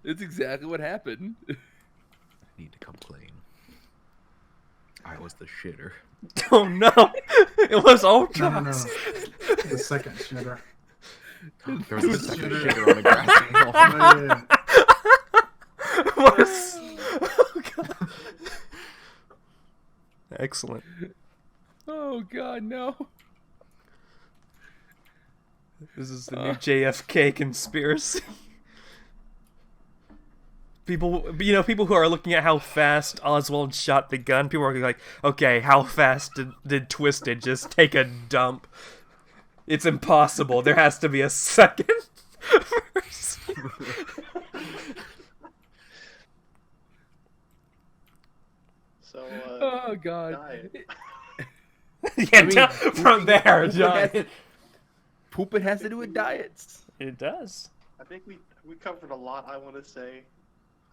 It's exactly what happened. I need to come clean. I was the shitter. Oh no. It was Ultra. No. The second shitter. There was a second shitter on the grassy hill. Yeah. Was... Oh god. Excellent. Oh god, no. This is the new JFK conspiracy. People who are looking at how fast Oswald shot the gun, people are like, okay, how fast did Twisted just take a dump? It's impossible. There has to be a second verse. So, Oh god. diet. Yeah, from there, John. Poop, it has to do with diets. It does. I think we covered a lot. I want to say.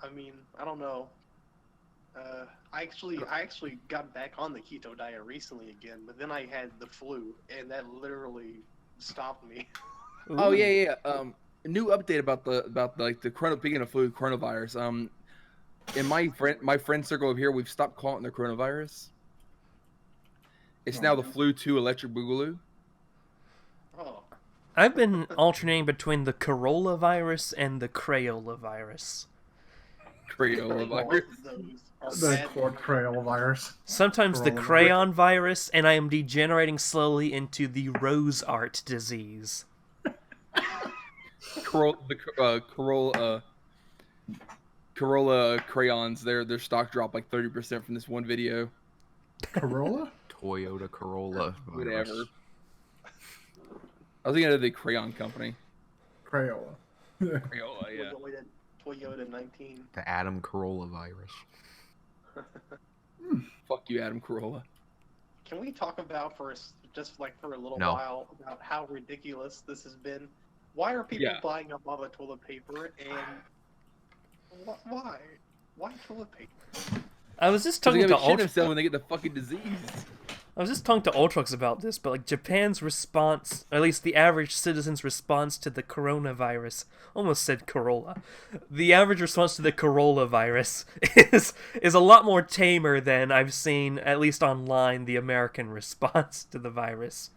I mean, I don't know. I actually got back on the keto diet recently again, but then I had the flu, and that literally stopped me. Oh yeah. A new update about the speaking of flu, coronavirus. In my friend circle over here, we've stopped calling it the coronavirus. It's now the flu 2 electric boogaloo. Oh, I've been alternating between the Corolla virus and the Crayola virus. Crayola virus. those are The bad. Crayola virus. Sometimes the Corolla crayon virus, and I am degenerating slowly into the rose art disease. Corolla crayons. Their stock dropped like 30% from this one video. Corolla? Toyota Corolla. Whatever. virus. I was thinking of the crayon company. Crayola. Crayola, yeah. Toyota 19. The Adam Corolla virus. Fuck you, Adam Carolla. Can we talk about just for a little No. while about how ridiculous this has been? Why are people buying up all the toilet paper and why? Why toilet paper? I was just They're talking gonna to shit Ultra. themselves when they get the fucking disease. I was just talking to Ultrax about this, but like Japan's response, or at least the average citizen's response to the coronavirus, almost said Corolla. The average response to the Corolla virus is a lot more tamer than I've seen, at least online, the American response to the virus.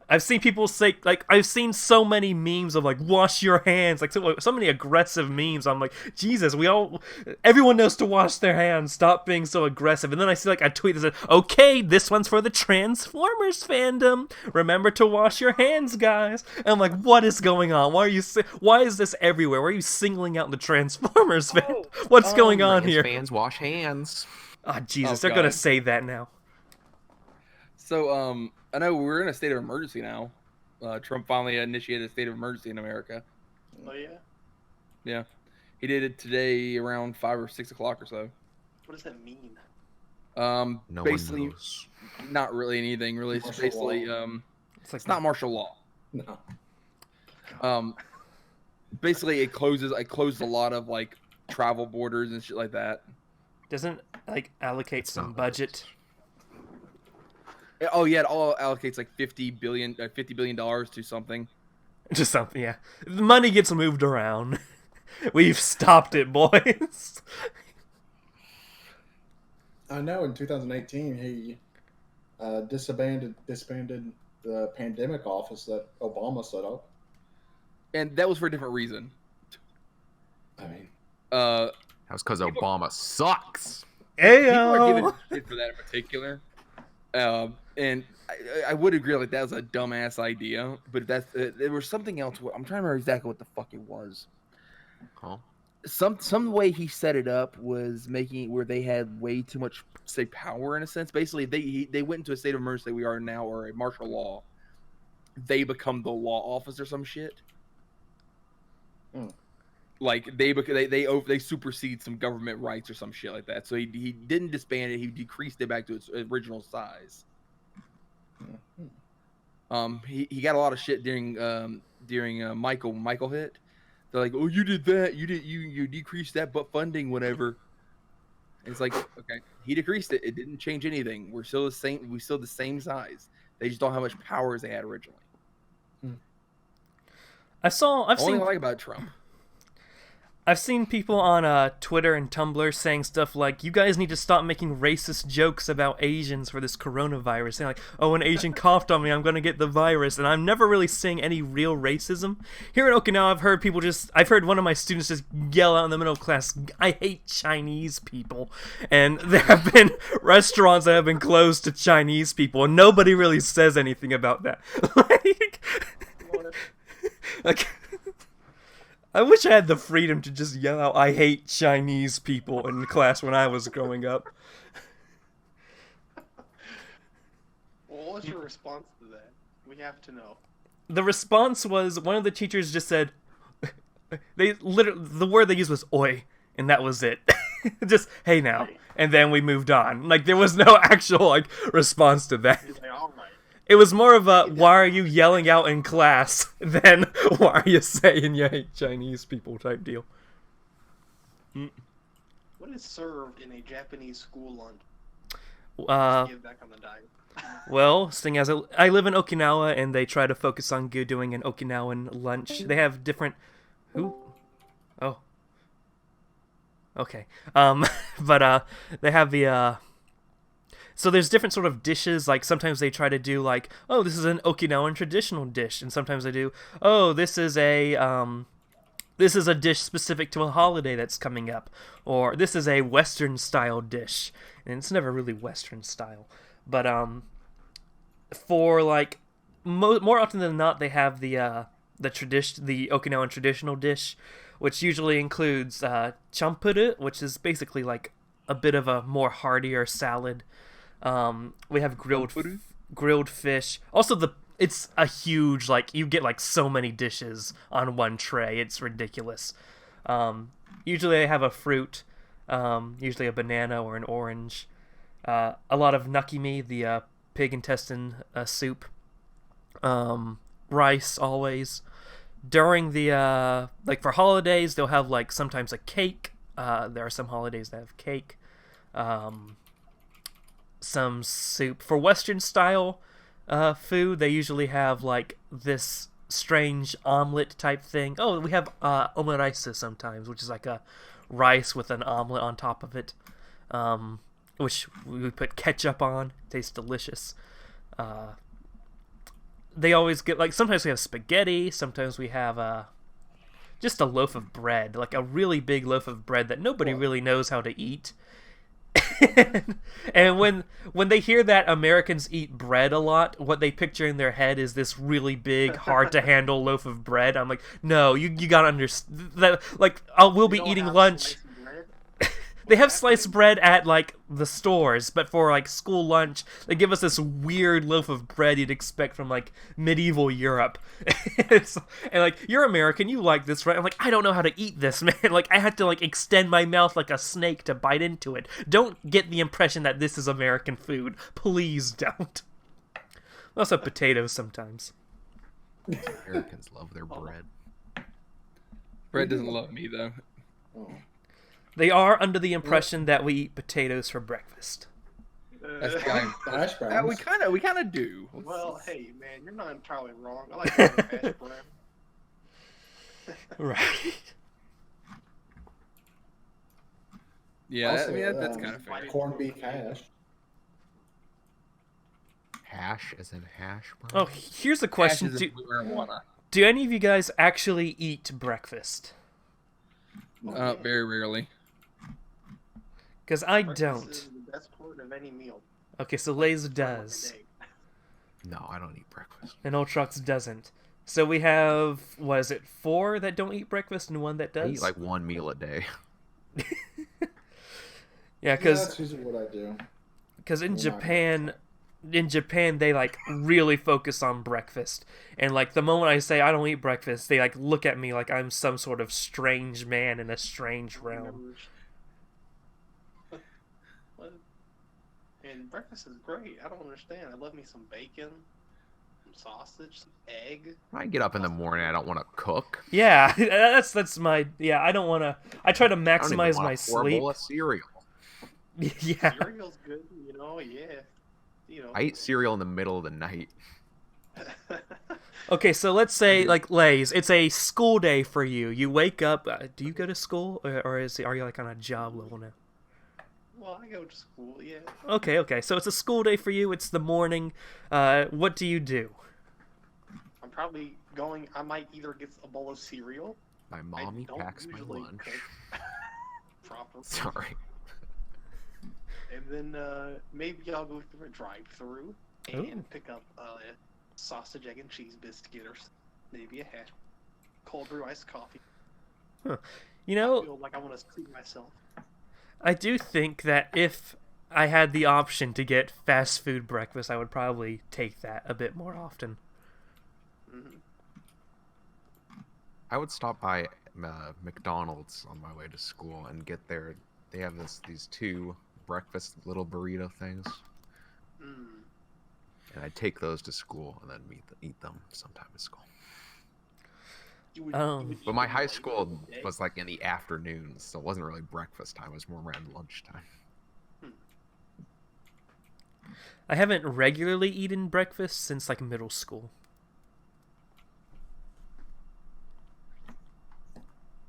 I've seen people say, like, I've seen so many memes of, like, wash your hands, like, so many aggressive memes. I'm like, Jesus, everyone knows to wash their hands, stop being so aggressive. And then I see, like, a tweet that said, okay, this one's for the Transformers fandom. Remember to wash your hands, guys. And I'm like, what is going on? Why is this everywhere? Why are you singling out the Transformers fandom? What's going on here? Fans wash hands. Ah, Jesus, Oh, they're gonna God. say that now. So, I know we're in a state of emergency now. Trump finally initiated a state of emergency in America. Oh yeah? Yeah. He did it today around 5 or 6 o'clock or so. What does that mean? No Basically, one knows. not really anything. Really, it's Martial basically, law. It's like it's not martial law. No. Basically, it closed a lot of like travel borders and shit like that. Doesn't like allocate It's some not budget? Oh yeah, it all allocates like $50 billion to something. Just something, yeah. The money gets moved around. We've stopped it, boys. I know in 2018 he disbanded the pandemic office that Obama set up. And that was for a different reason. I mean, That was because Obama sucks. People are giving shit for that in particular. And I would agree, like, that was a dumbass idea. But there was something else. I'm trying to remember exactly what the fuck it was. Huh? Some way he set it up was making it where they had way too much, say, power in a sense. Basically, they went into a state of emergency we are now, or a martial law. They become the law office or some shit. Like they supersede some government rights or some shit like that. So he didn't disband it. He decreased it back to its original size. He got a lot of shit during Michael hit. They're like, oh, you did that. You decreased that, but funding, whatever. And it's like, okay, he decreased it. It didn't change anything. We're still the same. We still the same size. They just don't have much power as they had originally. I've Only seen thing I like about Trump. I've seen people on Twitter and Tumblr saying stuff like, you guys need to stop making racist jokes about Asians for this coronavirus. Saying like, oh, an Asian coughed on me, I'm going to get the virus. And I'm never really seeing any real racism. Here in Okinawa, I've heard one of my students just yell out in the middle of class, I hate Chinese people. And there have been restaurants that have been closed to Chinese people, and nobody really says anything about that. like I wish I had the freedom to just yell out, I hate Chinese people in class when I was growing up. Well, what was your response to that? We have to know. The response was, one of the teachers just said, the word they used was oi, and that was it. Just, hey now. And then we moved on. Like, there was no actual, response to that. He's like, all right. It was more of a, why are you yelling out in class, than why are you saying you hate Chinese people type deal. What is served in a Japanese school lunch? Give back on the diet. Well, seeing as I live in Okinawa, and they try to focus on doing an Okinawan lunch, they have different... Who? Oh. Okay. But, they have the, So there's different sort of dishes, like sometimes they try to do like, oh, this is an Okinawan traditional dish, and sometimes they do, oh, this is a dish specific to a holiday that's coming up, or this is a Western style dish, and it's never really Western style, but for like more often than not, they have the Okinawan traditional dish, which usually includes champuru, which is basically like a bit of a more heartier salad. We have grilled fish. Also, it's a huge, you get so many dishes on one tray. It's ridiculous. Usually they have a fruit, usually a banana or an orange. A lot of nakimi, the pig intestine soup. Rice always. During the for holidays, they'll have sometimes a cake. There are some holidays that have cake. Some soup. For Western style food, they usually have this strange omelet type thing. Oh, we have omaraisa sometimes, which is like a rice with an omelet on top of it, which we put ketchup on. Tastes delicious. They always get sometimes we have spaghetti, sometimes we have just a loaf of bread, a really big loaf of bread that nobody really knows how to eat. And when they hear that Americans eat bread a lot, what they picture in their head is this really big, hard to handle loaf of bread. I'm like, no, you gotta understand that. We'll be eating lunch. They have sliced bread at the stores, but for school lunch, they give us this weird loaf of bread you'd expect from medieval Europe. And you're American, you like this, right? I'm like, I don't know how to eat this, man. I had to extend my mouth like a snake to bite into it. Don't get the impression that this is American food. Please don't. We also have potatoes sometimes. Americans love their bread. Brett doesn't love me though. Oh. They are under the impression that we eat potatoes for breakfast. That's kind Hash browns. we kind of do. Well, hey, man, you're not entirely wrong. I like hash brown. Right. Yeah, Also, that's kind of fair. Corned beef hash. Hash as in hash Oh, brown? here's a question. Ashes of marijuana. Do any of you guys actually eat breakfast? Very rarely. Because I Breakfast don't. is the best part of any meal. Okay, so Lays Like a does, day. No, I don't eat breakfast. and Ultrox doesn't. So we have, what is it, 4 that don't eat breakfast and 1 that I does? eat like one meal a day. Yeah, Yeah, because that's usually what I do. in Well, not Japan they like really focus on breakfast, and like the moment I say I don't eat breakfast, they like look at me like I'm some sort of strange man in a strange realm. What? And breakfast is great. I don't understand. I love me some bacon, some sausage, some egg. When I get up in the morning, I don't want to cook. Yeah, that's my I don't want to. I try to I don't even maximize want my a poor sleep. bowl of cereal. Yeah. Cereal's good, yeah. I eat cereal in the middle of the night. Okay, so let's say like Lays, it's a school day for you. You wake up. Do you go to school, or are you like on a job level now? Well, I go to school, yeah. Okay. So it's a school day for you. It's the morning. What do you do? I'm probably going. I might either get a bowl of cereal. My I mommy don't packs my usually lunch. cook properly. Sorry. And then maybe I'll go through a drive-through and Ooh. pick up a sausage, egg, and cheese biscuit, or maybe a hash, cold brew iced coffee. You I know, feel like I want to treat myself. I do think that if I had the option to get fast food breakfast, I would probably take that a bit more often. Hmm. I would stop by McDonald's on my way to school and get there. They have these 2 breakfast little burrito things, Mm. and I'd take those to school and then eat them sometime at school. You would But But my eat them high later school in the day? was like in the afternoons, so it wasn't really breakfast time. It was more around lunchtime. I haven't regularly eaten breakfast since like middle school.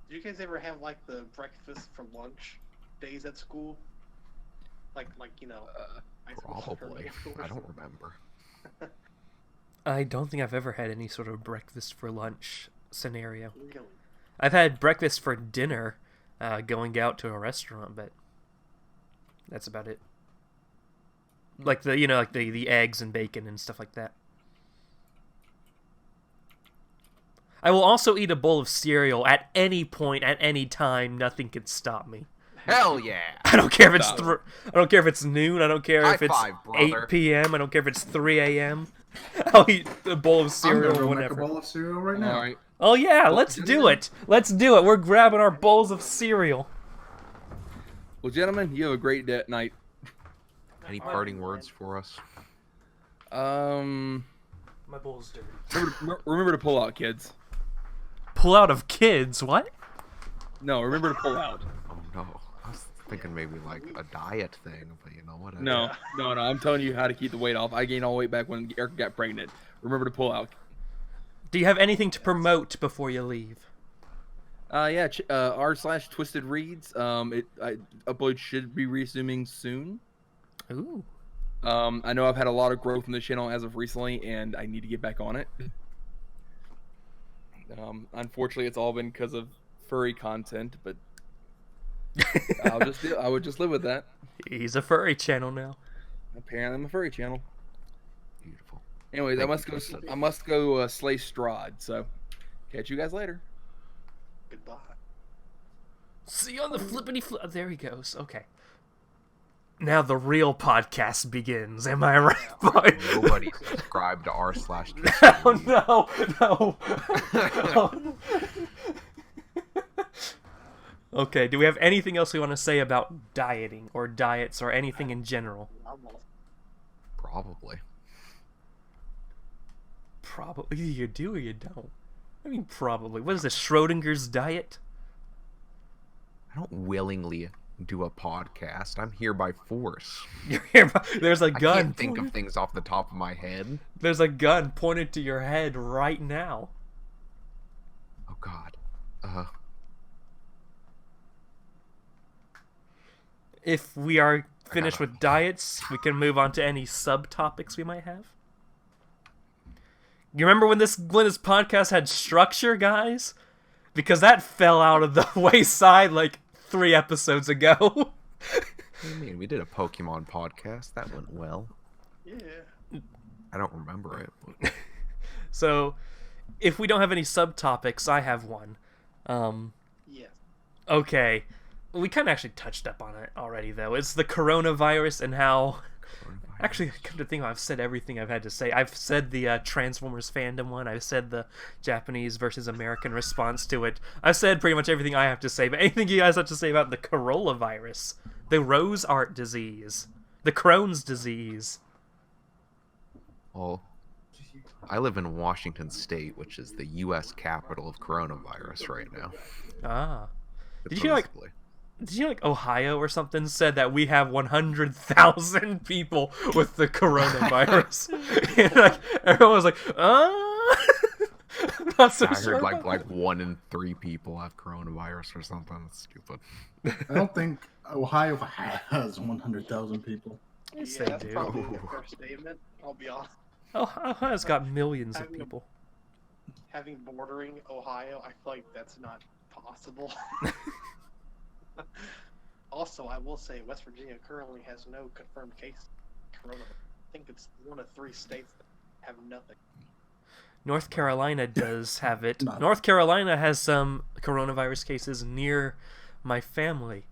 Do you guys ever have like the breakfast for lunch days at school? Like high school or Probably. middle school or I don't something? remember. I don't think I've ever had any sort of breakfast for lunch scenario. Really? I've had breakfast for dinner, going out to a restaurant, but that's about it. Like the eggs and bacon and stuff like that. I will also eat a bowl of cereal at any point, at any time. Nothing can stop me. Hell yeah! I don't care if it's Stop. I don't care if it's noon. I don't care High if it's five, 8 brother. p.m. I don't care if it's 3 a.m. I'll eat a bowl of I'm cereal gonna or go make a whatever. bowl of cereal right now. All right. Oh yeah, let's do it. Let's do it. We're grabbing our bowls of cereal. Well, gentlemen, you have a great night. Any parting words for us? My bowl's dirty. Remember to pull out, kids. Pull out of kids. What? No, remember to pull out. Oh no. I was thinking maybe like a diet thing, but you know what? No. I'm telling you how to keep the weight off. I gained all the weight back when Erica got pregnant. Remember to pull out. Do you have anything to promote before you leave? Yeah, r/TwistedReads. Upload should be resuming soon. Ooh. I know I've had a lot of growth in the channel as of recently, and I need to get back on it. Unfortunately, it's all been because of furry content, but I would just live with that. He's a furry channel now. Apparently, I'm a furry channel. Beautiful. Anyways, Thank I you, must go. Twisted. I must go slay Strahd. So, catch you guys later. Goodbye. See you on the flippity flip. There he goes. Okay. Now the real podcast begins. Am I right, boy? Nobody subscribed to r/. Oh no! No! Oh, no. Okay. Do we have anything else we want to say about dieting or diets or anything in general? Probably. Probably you do or you don't. I mean, probably. What is this, Schrodinger's diet? I don't willingly do a podcast. I'm here by force. You're here. There's a I gun. can't think of things off the top of my head. There's a gun pointed to your head right now. Oh God. If we are finished with diets, we can move on to any subtopics we might have. You remember when this podcast had structure, guys? Because that fell out of the wayside like 3 episodes ago. What do you mean? We did a Pokemon podcast. That went well. Yeah. I don't remember it. But... So, if we don't have any subtopics, I have one. Yes. Okay. We kind of actually touched up on it already, though. It's the coronavirus and how... Actually, come to think of it, I've said everything I've had to say. I've said the Transformers fandom one. I've said the Japanese versus American response to it. I've said pretty much everything I have to say. But anything you guys have to say about the coronavirus? The Rose Art disease? The Crohn's disease? Well, I live in Washington State, which is the U.S. capital of coronavirus right now. Ah. Did Supposedly. you like Ohio or something said that we have 100,000 people with the coronavirus? And like everyone was like, I'm not so I sure. heard like 1 in 3 people have coronavirus or something. That's stupid. I don't think Ohio has 100,000 people. Yes, Yeah, they that's do. probably a fair statement. I'll be honest. Ohio's got millions of people. Having bordering Ohio, I feel like that's not possible. Also, I will say West Virginia currently has no confirmed case of coronavirus. I think it's one of 3 states that have nothing. North Carolina does have it. No. North Carolina has some coronavirus cases near my family.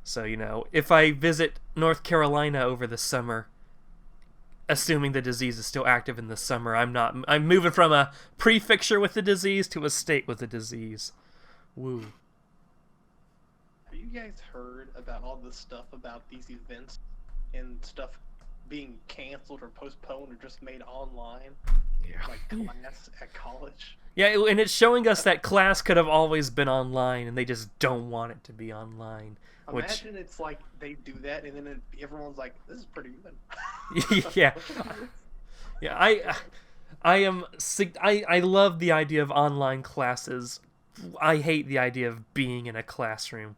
So, if I visit North Carolina over the summer, assuming the disease is still active in the summer, I'm moving from a prefecture with the disease to a state with the disease. Woo. Have you guys heard about all this stuff about these events and stuff being canceled or postponed or just made online? Yeah. Like class at college? Yeah, and it's showing us that class could have always been online, and they just don't want it to be online. Imagine it's like they do that, and then everyone's like, "This is pretty good." Yeah, yeah. I love the idea of online classes. I hate the idea of being in a classroom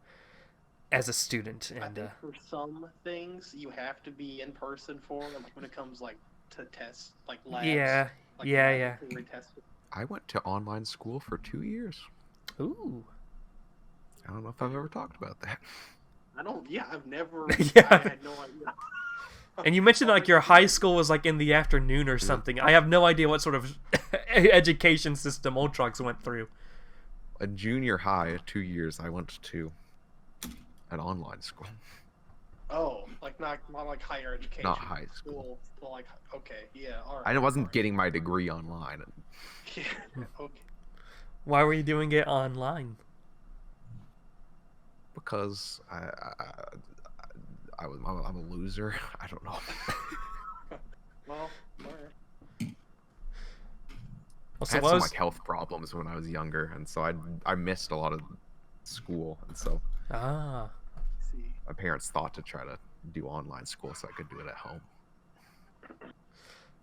as a student. I And think for some things you have to be in person for them, like when it comes like to tests, like labs. yeah, like yeah. laboratory testing. I went to online school for 2 years. Ooh. I don't know if I've ever talked about that. I've never. Yeah. I had no idea. And you mentioned like your high school was like in the afternoon or something. I have no idea what sort of education system Ultrox went through. A junior high, 2 years, I went to an online school. Oh, like not like higher education. Not high school. Well, like okay, yeah, all right. I wasn't getting my degree online. Yeah, okay. Why were you doing it online? Because I'm a loser. I don't know. Well, all right. Well, I so had what some was... like health problems when I was younger, and so I missed a lot of school, and so Ah. See. my parents thought to try to do online school so I could do it at home.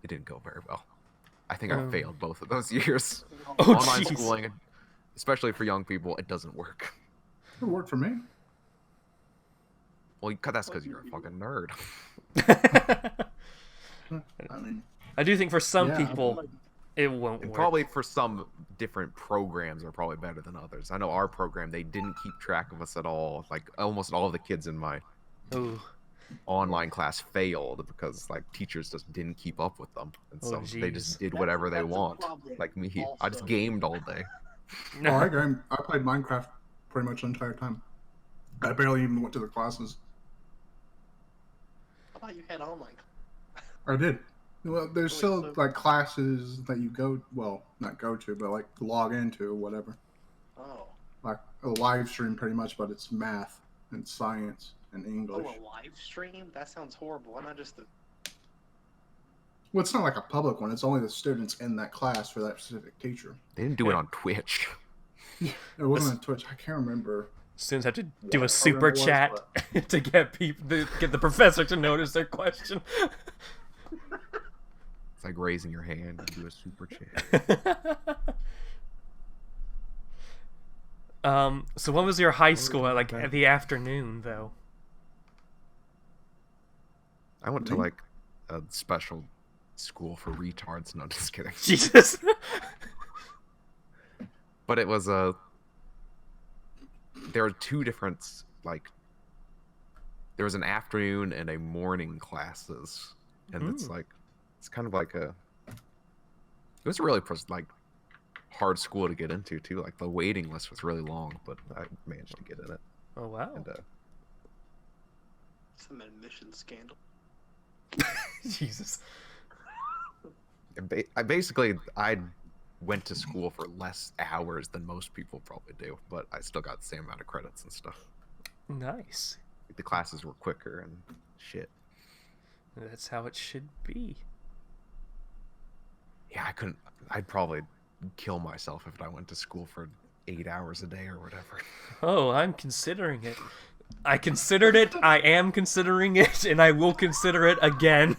It didn't go very well. I think I failed both of those years. Oh, Online jeez. schooling, especially for young people, it doesn't work. It worked for me. Well, that's because you're a fucking nerd. I mean, I do think for some Yeah. people it won't And work. probably for some different programs are probably better than others. I know our program, they didn't keep track of us at all. Like almost all of the kids in my Ooh. online class failed because like teachers just didn't keep up with them, and Oh, so they jeez. just did whatever they That's a want. problem Like me, I just also. gamed all day. oh, I played Minecraft pretty much the entire time. I barely even went to the classes. I thought you had online. I did. Well, there's Wait, still so- like classes that you go, well, not go to, but like log into or whatever. Oh. Like a live stream pretty much, but it's math and science and Oh, English. a live stream? That sounds horrible. Why not just the... Well, it's not like a public one. It's only the students in that class for that specific teacher. They didn't do it on Twitch. It wasn't on Twitch. I can't remember. Students have to do a What super program it chat was, to get get the professor to notice their question. It's like raising your hand and do a super chat. So when was your high school at, like, at the afternoon, though? I went to like a special school for retards. No, just kidding. Jesus. But it was there were two different, like, there was an afternoon and a morning classes, and it's kind of like it was a really like hard school to get into too. Like the waiting list was really long, but I managed to get in it. Oh wow. And, Some admission scandal. Jesus. I went to school for less hours than most people probably do, but I still got the same amount of credits and stuff. Nice. The classes were quicker and shit. That's how it should be. Yeah, I'd probably kill myself if I went to school for 8 hours a day or whatever. Oh, I'm considering it. I considered it, I am considering it, and I will consider it again.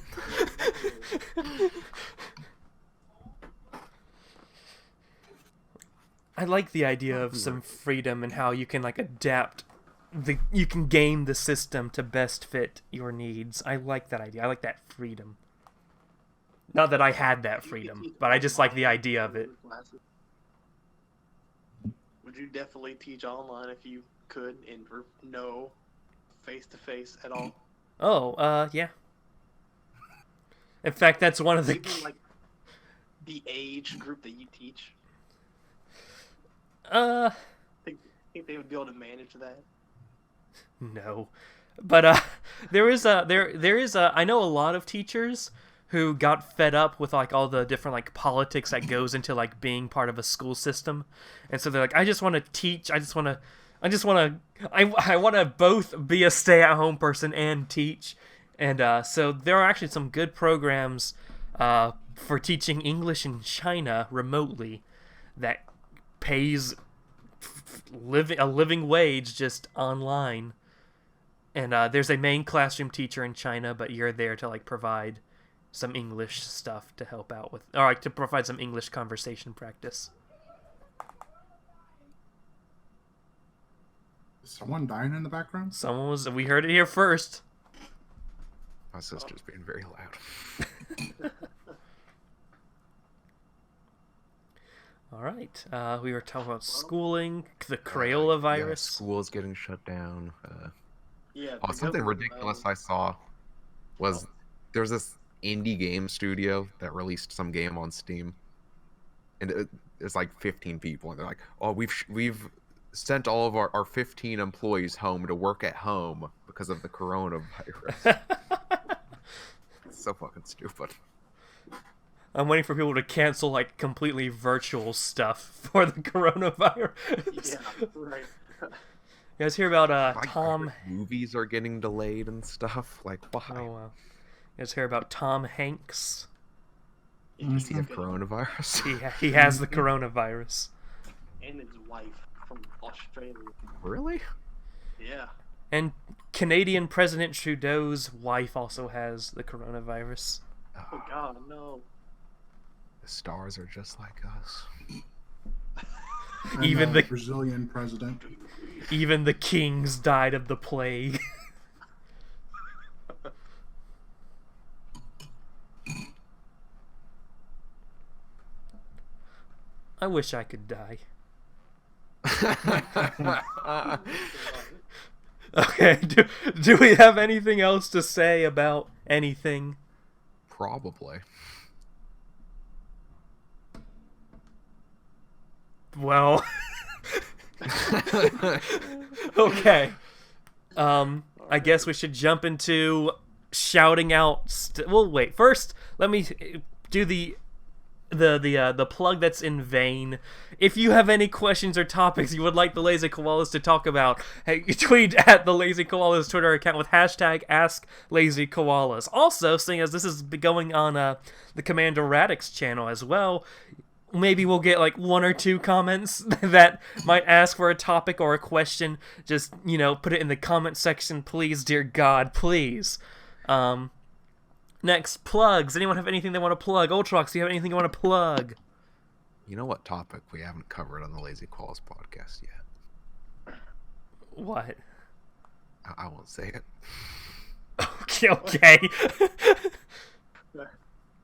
I like the idea of some freedom and how you can, like, adapt you can game the system to best fit your needs. I like that idea. I like that freedom. Not that I had that freedom, but I just like the idea of it. Would you definitely teach online if you could and no face-to-face at all? Oh, yeah. In fact, that's one of the... Even, like, the age group that you teach? Think they would be able to manage that? No. But, there is a... I know a lot of teachers who got fed up with, like, all the different, like, politics that goes into, like, being part of a school system. And so they're like, I just want to teach, I want to both be a stay-at-home person and teach. And so there are actually some good programs for teaching English in China remotely that pays a living wage just online. And there's a main classroom teacher in China, but you're there to, like, provide some English stuff to help out with, or, like, to provide some English conversation practice. Is someone dying in the background? We heard it here first. My sister's being very loud. All right. We were talking about schooling, the Crayola virus. Yeah, school's getting shut down. Yeah. Something ridiculous I saw was there's this indie game studio that released some game on Steam, and it's like 15 people, and they're like, "Oh, we've sent all of our 15 employees home to work at home because of the coronavirus." It's so fucking stupid. I'm waiting for people to cancel, like, completely virtual stuff for the coronavirus. Yeah, right. You guys hear about Like, Tom? movies are getting delayed and stuff. Like, why? Oh wow. You guys hear about Tom Hanks? Does he have coronavirus? He has the coronavirus. And his wife from Australia. Really? Yeah. And Canadian President Trudeau's wife also has the coronavirus. Oh God, no. The stars are just like us. And, Even the Brazilian president. Even the kings died of the plague. I wish I could die. Okay, do we have anything else to say about anything? Probably. Well, okay. I guess we should jump into shouting out. Well, wait. First, let me do the the plug that's in vain. If you have any questions or topics you would like the Lazy Koalas to talk about, hey, tweet at the Lazy Koalas Twitter account with hashtag #AskLazyKoalas. Also, seeing as this is going on the Commander Radix channel as well, maybe we'll get like 1 or 2 comments that might ask for a topic or a question. Just, put it in the comment section, please, dear God, please. Next, plugs. Anyone have anything they want to plug? Ultrox, do you have anything you want to plug? You know what topic we haven't covered on the Lazy Koalas podcast yet? What? I won't say it. Okay.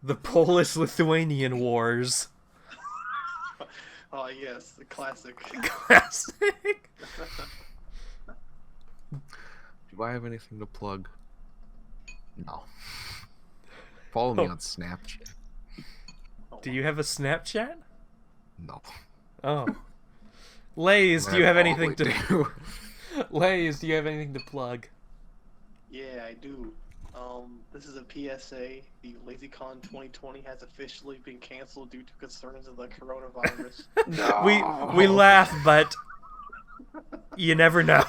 The Polish-Lithuanian Wars. Oh, yes, the classic. Classic. Do I have anything to plug? No. Follow me on Snapchat. Do you have a Snapchat? No. Oh. Lays, do you have anything to do? Lays, do you have anything to plug? Yeah, I do. This is a PSA. The LazyCon 2020 has officially been canceled due to concerns of the coronavirus. No. We laugh, but you never know.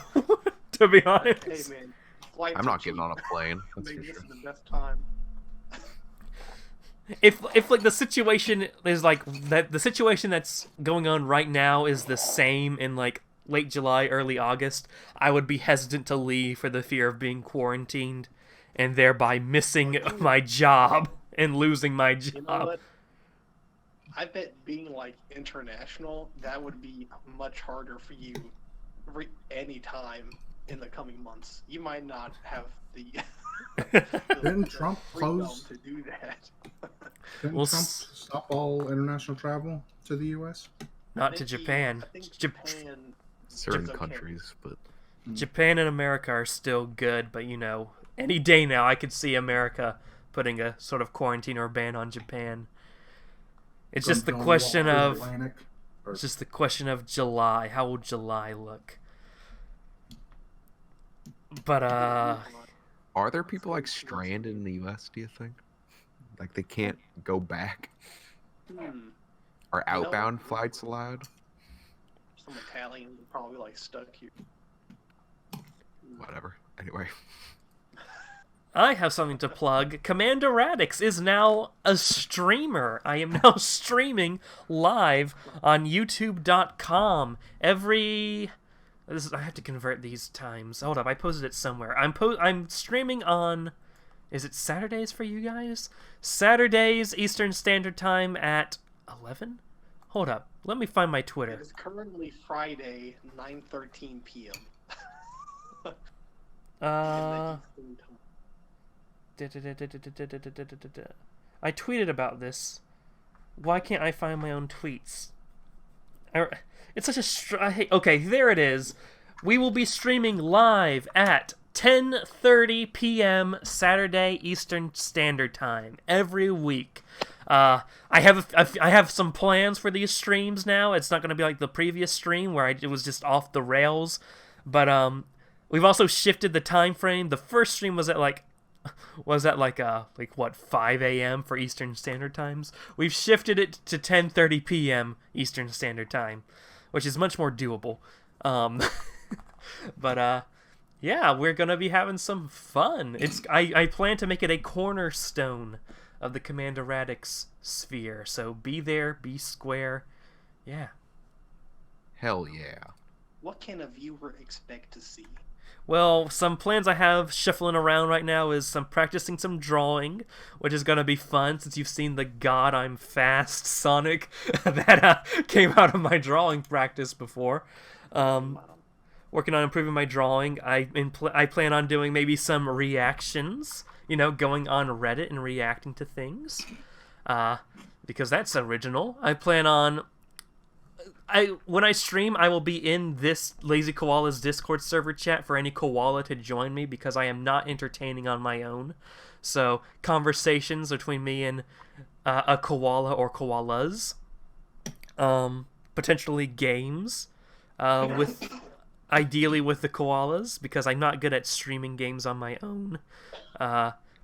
To be honest. Hey man, flights I'm are not getting cheap. on a plane. That's Maybe for this sure. is the best time. If like the situation is like that, the situation that's going on right now is the same in like late July, early August, I would be hesitant to leave for the fear of being quarantined and thereby missing my job and losing my job. You know what? I bet being like international, that would be much harder for you any time in the coming months. You might not have the Didn't Trump freedom close? to do that. Didn't Well, Trump stop all international travel to the U.S.? Not to Japan. I think Jap- Japan. Certain It's okay. countries, but Japan and America are still good, but any day now I could see America putting a sort of quarantine or ban on Japan. It's just the Gonna question walk through the of Atlantic, or- it's just the question of July. How will July look? But are there people like stranded in the U.S., do you think? Like they can't go back? Are outbound flights allowed? Some Italians are probably like stuck here. Whatever. Anyway. I have something to plug. Commander Radix is now a streamer. I am now streaming live on YouTube.com I have to convert these times. Hold up, I posted it somewhere. I'm streaming on. Is it Saturdays for you guys? Saturdays Eastern Standard Time at 11. Hold up, let me find my It Twitter. is currently Friday, 9:13 p.m. I tweeted about this. Why can't I find my own tweets? It's such a okay, there it is. We will be streaming live at 10:30 p.m. Saturday Eastern Standard Time every week. I have some plans for these streams now. It's not going to be like the previous stream where it was just off the rails, but we've also shifted the time frame. The first stream was at 5 a.m. for Eastern Standard Times. We've shifted it to 10:30 p.m. Eastern Standard Time, which is much more doable. But yeah, we're gonna be having some fun. I plan to make it a cornerstone of the Commander Radix sphere. So be there, be square. Yeah. Hell yeah. What can a viewer expect to see? Well, some plans I have shuffling around right now is practicing some drawing, which is gonna be fun since you've seen the God I'm Fast Sonic that came out of my drawing practice before. Working on improving my drawing. I plan on doing maybe some reactions, going on Reddit and reacting to things, because that's original. I plan on. When I stream, I will be in this Lazy Koala's Discord server chat for any koala to join me because I am not entertaining on my own. So conversations between me and a koala or koalas, potentially games, ideally with the koalas because I'm not good at streaming games on my own.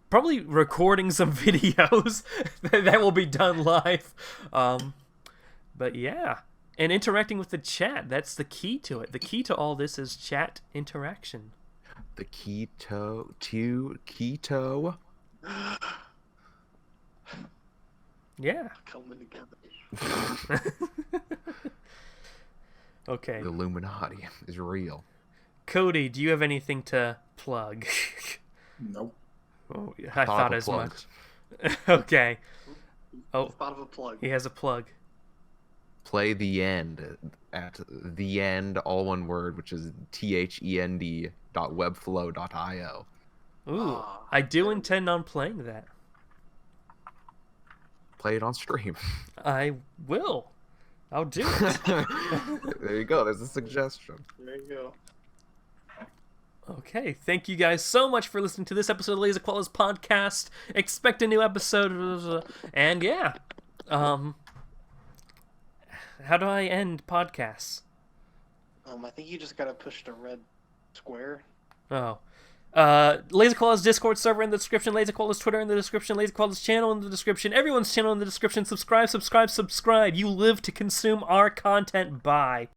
probably recording some videos that will be done live. But yeah, and interacting with the chat. That's the key to it. The key to all this is chat interaction. The keto. Yeah. Coming together. Okay. The Illuminati is real. Cody, do you have anything to plug? Nope. Oh, I thought as plug. much. Okay. Oh, Thought of a plug. he has a plug. Play The End at The End, all one word, which is THEND.webflow.io. Ooh, I do intend on playing that. Play it on stream. I will. I'll do it. There you go. There's a suggestion. There you go. Okay, thank you guys so much for listening to this episode of LazyCon's podcast. Expect a new episode, and yeah, how do I end podcasts? I think you just gotta push the red square. Oh, LazyCon's Discord server in the description, LazyCon's Twitter in the description, LazyCon's channel in the description, everyone's channel in the description. Subscribe. You live to consume our content. Bye.